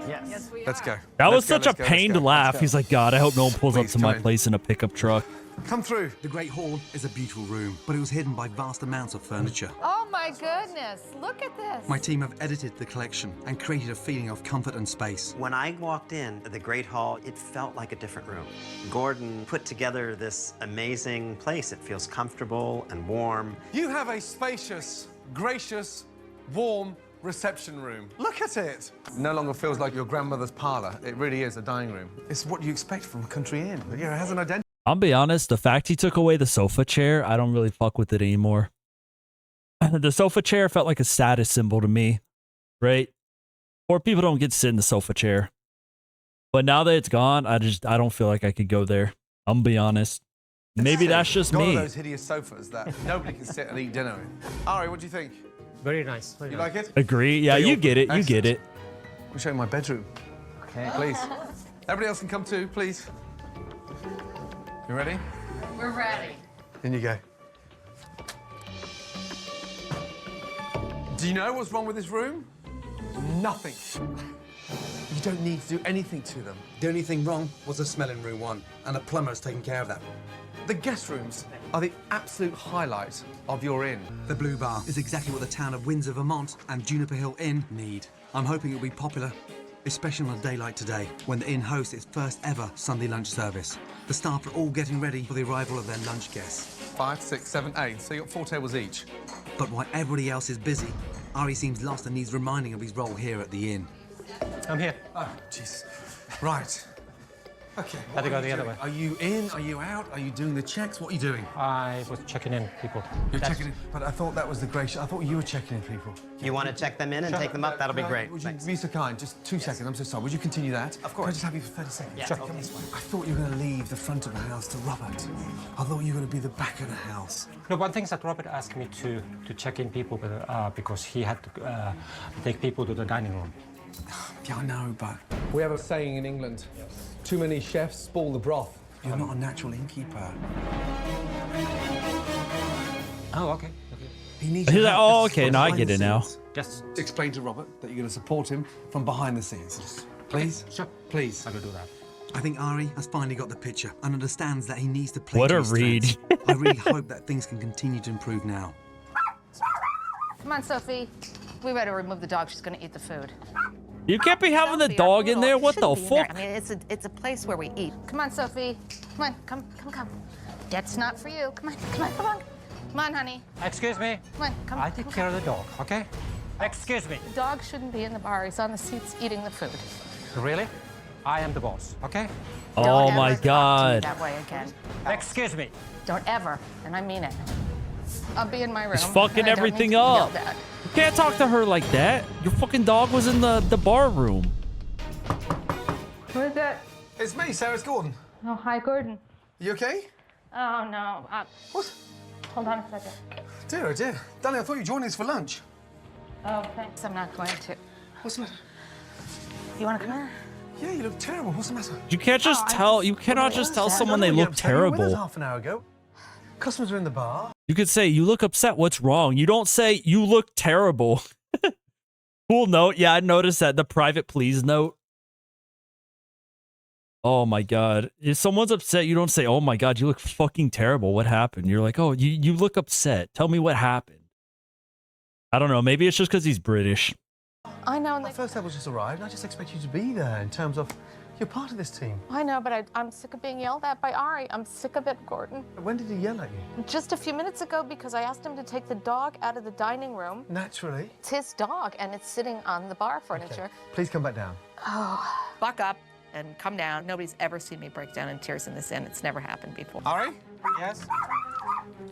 S3: Yes.
S4: Let's go.
S1: That was
S4: Let's go,
S1: such a
S4: let's go,
S1: pain
S4: let's
S1: to
S4: go,
S1: laugh.
S4: let's go.
S1: He's like, God, I hope no one pulls up
S2: Please,
S1: to
S2: come
S1: my
S2: in.
S1: place in a pickup truck.
S4: Come through.
S2: The Great Hall is a beautiful room, but it was hidden by vast amounts of furniture.
S15: Oh my goodness, look at this.
S2: My team have edited the collection and created a feeling of comfort and space.
S3: when I walked in the Great Hall, it felt like a different room. Gordon put together this amazing place. It feels comfortable and warm.
S4: You have a spacious, gracious, warm, reception room. Look at it. No longer feels like your grandmother's parlor. It really is a dining room. It's what you expect from a country inn. But yeah, it has an identity.
S1: I'll be honest, the fact he took away the sofa chair, I don't really fuck with it anymore. The sofa chair felt like a status symbol to me, right? Poor people don't get to sit in the sofa chair. But now that it's gone, I don't feel like I could go there. I'm gonna be honest. Maybe that's just
S4: One
S1: me.
S4: of those hideous sofas that nobody can sit and eat dinner in. Ari, what do you think?
S7: Very nice.
S4: You like it?
S1: Agree. Yeah, you get it. You get it.
S4: I'll show you my bedroom.
S5: Okay.
S4: Please. Everybody else can come too, please. You ready?
S15: We're ready.
S4: In you go. Do you know what's wrong with this room? Nothing. You don't need to do anything to them.
S2: The only thing wrong was the smell in room 1, and a plumber's taking care of that.
S4: The guest rooms are the absolute highlight of your inn.
S2: The Blue Bar is exactly what the town of Windsor, Vermont and Juniper Hill Inn need. I'm hoping it'll be popular, especially on a day like today, when the inn hosts its first ever Sunday lunch service. The staff are all getting ready for the arrival of their lunch guests.
S4: 5, 6, 7, 8. So you got 4 tables each.
S2: But while everybody else is busy, Ari seems lost and needs reminding of his role here at the inn.
S7: I'm here.
S4: Oh, jeez. Right. Okay.
S7: Had to go the other way.
S4: Are you in? Are you out? Are you doing the checks? What are you doing?
S7: I was checking in people.
S4: You're checking in, but I thought that was the gracious. I thought you were checking in people.
S3: You want to check them in and take them up? That'll be great.
S4: Would you be so kind? Just 2 seconds. I'm so sorry. Would you continue that?
S3: Of course.
S4: Can I just have you for 30 seconds?
S3: Yeah.
S4: Sure.
S3: Okay.
S4: Come this way. I thought you were going to leave the front of the house to Robert. I thought you were going to be the back of the house.
S7: No, one thing is that Robert asked me to check in people because he had to take people to the dining room.
S4: Yeah, I know, but we have a saying in England: too many chefs spoil the broth. You're not a natural innkeeper.
S7: Oh, okay.
S4: He needs.
S1: He's
S4: your
S1: like,
S4: help.
S1: oh,
S4: This is
S1: okay,
S4: from
S1: now I
S4: behind
S1: get
S4: the
S1: it now.
S4: scenes.
S7: Just
S4: explain to Robert that you're going to support him from behind the scenes. Please?
S7: Sure.
S4: Please.
S7: I will do that.
S2: I think Ari has finally got the picture and understands that he needs to play
S1: What
S2: to
S1: a
S2: his
S1: read.
S2: strengths. I really hope that things can continue to improve now.
S15: Come on, Sophie. We better remove the dog. She's going to eat the food.
S1: You can't be having the
S15: Sophie, our
S1: dog in
S15: poodle
S1: there. What the
S15: shouldn't be in there.
S1: fuck?
S15: I mean, it's a place where we eat. Come on, Sophie. Come on, come. That's not for you. Come on. Come on, honey.
S7: Excuse me.
S15: Come on, come.
S7: I take care of the dog, okay? Excuse me.
S15: The dog shouldn't be in the bar. He's on the seats eating the food.
S7: Really? I am the boss, okay?
S1: Oh
S15: Don't
S1: my
S15: ever talk to me
S1: God.
S15: that way again.
S7: Excuse me.
S15: Don't ever, and I mean it. I'll be in my room.
S1: It's fucking
S15: and I don't need
S1: everything
S15: to be
S1: up.
S15: yelled at.
S1: You can't talk to her like that. Your fucking dog was in the bar room.
S15: Who is it?
S4: It's me, Sarah. It's Gordon.
S15: Oh, hi, Gordon.
S4: You okay?
S15: Oh, no.
S4: What?
S15: Hold on a second.
S4: Dear, oh dear. Darling, I thought you were joining us for lunch.
S15: Oh, thanks. I'm not going to.
S4: What's the matter?
S15: You want to come here?
S4: Yeah, you look terrible. What's the matter?
S1: You can't just tell. You cannot just tell someone they look
S4: You were with us
S1: terrible.
S4: half an hour ago. Customers are in the bar.
S1: You could say, you look upset. What's wrong? You don't say, you look terrible. Cool note. Yeah, I noticed that. The private please note. Oh my God. If someone's upset, you don't say, oh my God, you look fucking terrible. What happened? You're like, oh, you look upset. Tell me what happened. I don't know. Maybe it's just because he's British.
S15: I know.
S4: My first level's just arrived. I just expect you to be there in terms of you're part of this team.
S15: I know, but I'm sick of being yelled at by Ari. I'm sick of it, Gordon.
S4: When did he yell at you?
S15: Just a few minutes ago because I asked him to take the dog out of the dining room.
S4: Naturally.
S15: It's his dog, and it's sitting on the bar furniture.
S4: Please come back down.
S15: Oh, buck up and come down. Nobody's ever seen me break down in tears in this inn. It's never happened before.
S4: Ari?
S7: Yes?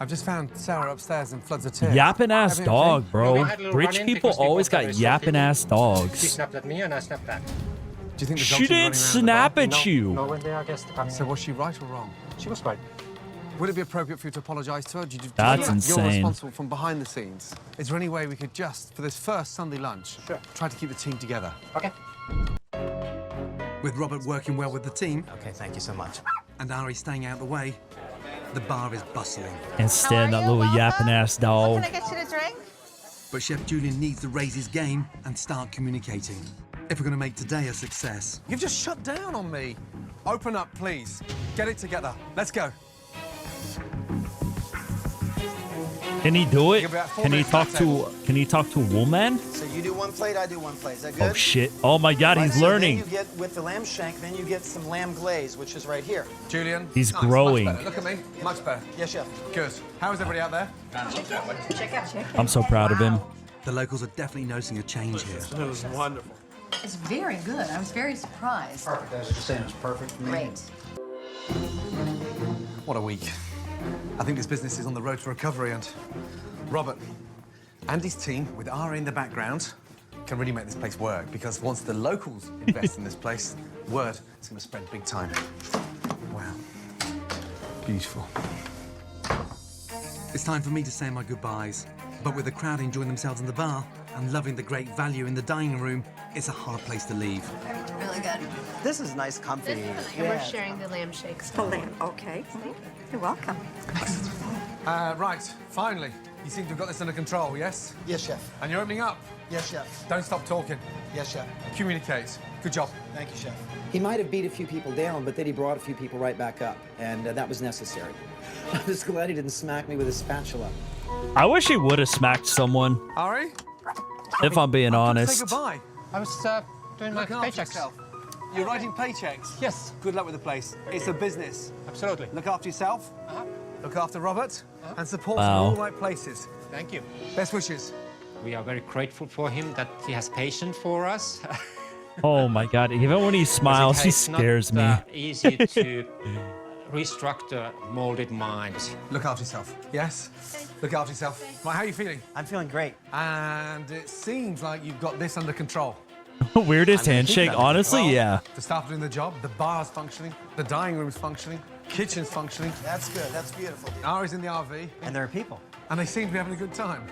S4: I've just found Sarah upstairs in floods of tears.
S1: Yapping ass
S4: Everything
S1: dog,
S4: okay?
S1: bro.
S7: We had a little
S1: Rich
S7: run-in
S1: people
S7: because we
S1: always
S7: both
S1: got
S7: got
S1: yapping ass
S7: She
S1: dogs.
S7: snapped at me and I snapped back.
S4: Do you think the
S1: She
S4: dogs are running
S1: didn't
S4: around the
S1: snap
S4: bar?
S1: at you.
S7: No, when they are guests coming
S4: So was she right or wrong?
S7: She was right.
S4: Would it be appropriate for you to apologise to her? Do you
S1: That's
S4: You're
S1: insane.
S4: responsible from behind the scenes. Is there any way we could just, for this first Sunday lunch, try to keep the team together?
S7: Okay.
S2: With Robert working well with the team,
S3: Okay, thank you so much.
S2: and Ari staying out of the way, the bar is bustling.
S1: And stand that little yapping ass dog.
S15: Can I get you to drink?
S2: But Chef Julian needs to raise his game and start communicating. If we're going to make today a success.
S4: You've just shut down on me. Open up, please. Get it together. Let's go.
S1: Can he do it?
S4: Give me that 4
S1: Can he
S4: minutes
S1: talk
S4: back
S1: to? Can he talk to a woman?
S5: So you do one plate, I do one plate. Is that good?
S1: Oh shit! Oh my God,
S5: Right,
S1: he's
S5: so
S1: learning.
S5: Then you get, with the lamb shank, then you get some lamb glaze, which is right here.
S4: Julian.
S1: He's
S4: Nice,
S1: growing.
S4: Much better. Look at me. Much better.
S5: Yes, chef.
S4: Good. How is everybody out there?
S1: I'm so proud of him.
S2: The locals are definitely noticing a change here.
S17: It was wonderful.
S18: It's very good. I was very surprised.
S17: Perfect. I was just saying, it's perfect for me.
S18: Great.
S4: What a week. I think this business is on the road to recovery, and Robert and his team, with Ari in the background, can really make this place work, because once the locals invest in this place, word is going to spread big time. Wow. Beautiful.
S2: It's time for me to say my goodbyes. But with the crowd enjoying themselves in the bar and loving the great value in the dining room, it's a hard place to leave.
S18: Really good.
S3: This is nice, comfy.
S6: And we're sharing the lamb shakes.
S10: The lamb, okay. You're welcome.
S4: Right, finally. You seem to have got this under control, yes?
S5: Yes, chef.
S4: And you're opening up.
S5: Yes, chef.
S4: Don't stop talking.
S5: Yes, chef.
S4: Communicate. Good job.
S5: Thank you, chef.
S19: He might have beat a few people down, but then he brought a few people right back up, and that was necessary. I was glad he didn't smack me with a spatula.
S1: I wish he would have smacked someone.
S4: Ari?
S1: If I'm being honest.
S4: Say goodbye.
S7: I was doing my
S4: Look after
S7: paychecks.
S4: yourself. You're writing paychecks?
S7: Yes.
S4: Good luck with the place. It's a business.
S7: Absolutely.
S4: Look after yourself. Look after Robert. And support
S1: Wow.
S4: from all the right places.
S7: Thank you.
S4: Best wishes.
S7: We are very grateful for him that he has patience for us.
S1: Oh my God! Even when he smiles, he scares me.
S7: It's not easy to restructure molded minds.
S4: Look after yourself. Yes? Look after yourself. Right, how are you feeling?
S3: I'm feeling great.
S4: And it seems like you've got this under control.
S1: Weirdest
S4: I'm gonna keep
S1: handshake,
S4: that.
S1: honestly,
S4: Well,
S1: yeah.
S4: The staff are doing the job, the bar's functioning, the dining room's functioning, kitchen's functioning.
S5: That's good. That's beautiful.
S4: Ari's in the RV.
S3: And there are people.
S4: And they seem to be having a good time.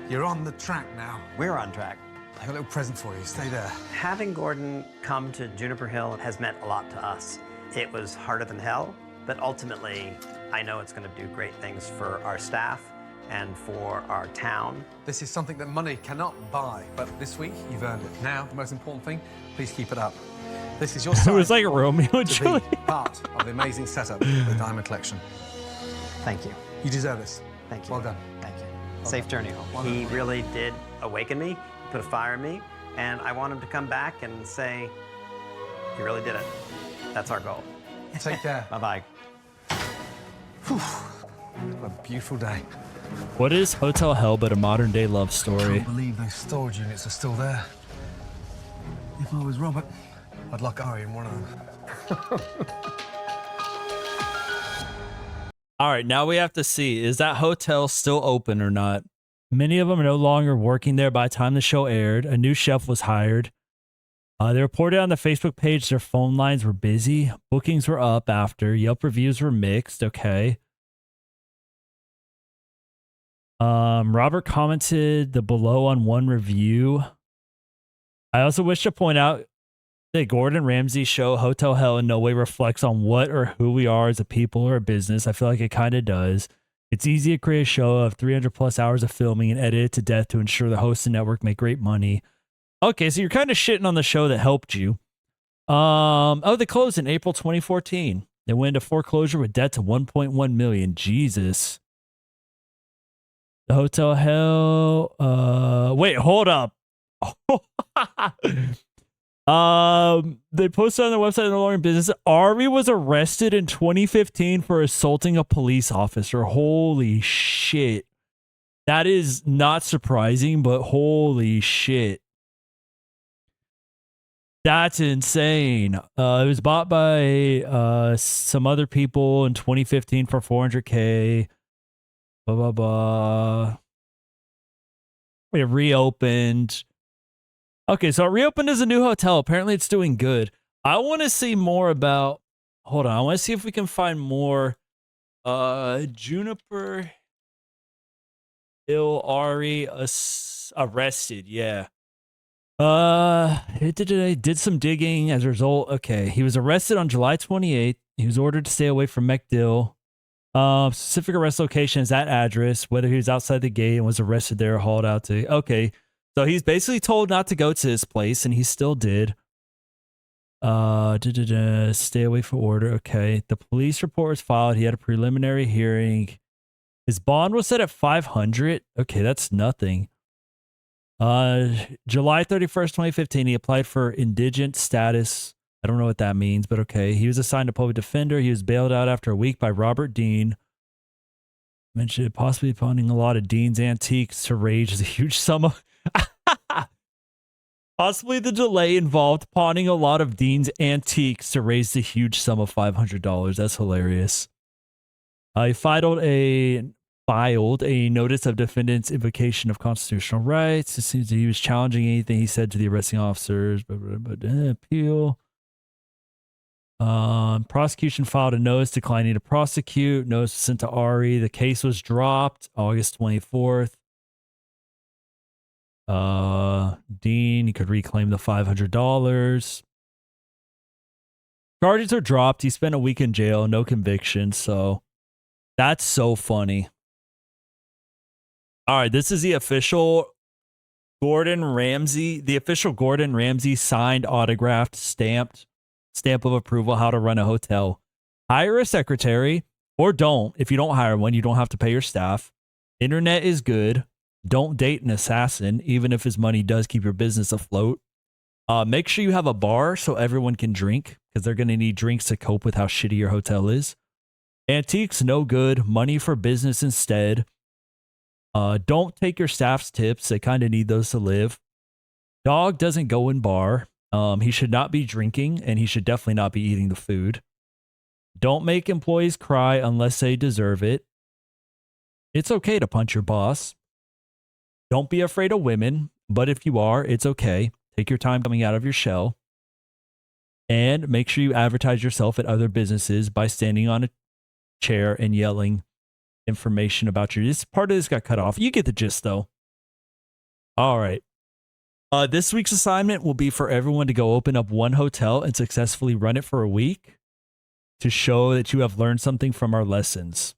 S4: You're on the track now.
S3: We're on track.
S4: I got a little present for you. Stay there.
S3: Having Gordon come to Juniper Hill has meant a lot to us. It was harder than hell, but ultimately, I know it's going to do great things for our staff and for our town.
S4: This is something that money cannot buy, but this week you've earned it. Now, the most important thing, please keep it up. This is your
S1: It
S4: sign
S1: was like Romeo and
S4: to
S1: Juliet.
S4: be part of the amazing setup of the Diamond Collection.
S3: Thank you.
S4: You deserve this.
S3: Thank you.
S4: Well done.
S3: Thank you. Safe journey home. He really did awaken me, put a fire in me, and I want him to come back and say, he really did it. That's our goal.
S4: Take care.
S3: Bye-bye.
S4: What a beautiful day.
S1: What is Hotel Hell but a modern day love
S4: I
S1: story?
S4: can't believe those storage units are still there. If I was Robert, I'd lock Ari in one of them.
S1: All right, now we have to see, is that hotel still open or not? Many of them are no longer working there by the time the show aired. A new chef was hired. They reported on the Facebook page their phone lines were busy. Bookings were up after. Yelp reviews were mixed. Okay. Robert commented the below on one review. I also wish to point out that Gordon Ramsay's show Hotel Hell in no way reflects on what or who we are as a people or a business. I feel like it kind of does. It's easy to create a show of 300 plus hours of filming and edit it to death to ensure the host and network make great money. Okay, so you're kind of shitting on the show that helped you. They closed in April 2014. They went into foreclosure with debt to 1.1 million. Jesus. The Hotel Hell. Wait, hold up. They posted on their website no longer in business. Ari was arrested in 2015 for assaulting a police officer. Holy shit. That is not surprising, but holy shit. That's insane. It was bought by some other people in 2015 for $400K. Blah, blah, blah. It reopened. Okay, so it reopened as a new hotel. Apparently it's doing good. I want to see more about... Hold on. I want to see if we can find more Juniper Hill Ari arrested. Yeah. It did some digging as a result. Okay, he was arrested on July 28th. He was ordered to stay away from MacDill. Specific arrest location is that address. Whether he was outside the gate and was arrested there or hauled out to... Okay, so he's basically told not to go to his place, and he still did. Stay away from order. Okay, the police report was filed. He had a preliminary hearing. His bond was set at $500. Okay, that's nothing. July 31st, 2015, he applied for indigent status. I don't know what that means, but okay. He was assigned a public defender. He was bailed out after a week by Robert Dean. Mentioned possibly pawning a lot of Dean's antiques to raise a huge sum of... Possibly the delay involved pawning a lot of Dean's antiques to raise the huge sum of $500. That's hilarious. He filed a notice of defendant's invocation of constitutional rights. It seems that he was challenging anything he said to the arresting officers. Appeal. Prosecution filed a notice declining to prosecute. Notice was sent to Ari. The case was dropped August 24th. Dean, he could reclaim the $500. Charges are dropped. He spent a week in jail, no conviction. So that's so funny. All right, this is the official Gordon Ramsay signed, autographed, stamped stamp of approval how to run a hotel. Hire a secretary or don't. If you don't hire one, you don't have to pay your staff. Internet is good. Don't date an assassin, even if his money does keep your business afloat. Make sure you have a bar so everyone can drink, because they're going to need drinks to cope with how shitty your hotel is. Antiques, no good. Money for business instead. Don't take your staff's tips. They kind of need those to live. Dog doesn't go in bar. He should not be drinking, and he should definitely not be eating the food. Don't make employees cry unless they deserve it. It's okay to punch your boss. Don't be afraid of women, but if you are, it's okay. Take your time coming out of your shell. And make sure you advertise yourself at other businesses by standing on a chair and yelling information about your... This part of this got cut off. You get the gist, though. All right. This week's assignment will be for everyone to go open up one hotel and successfully run it for a week to show that you have learned something from our lessons.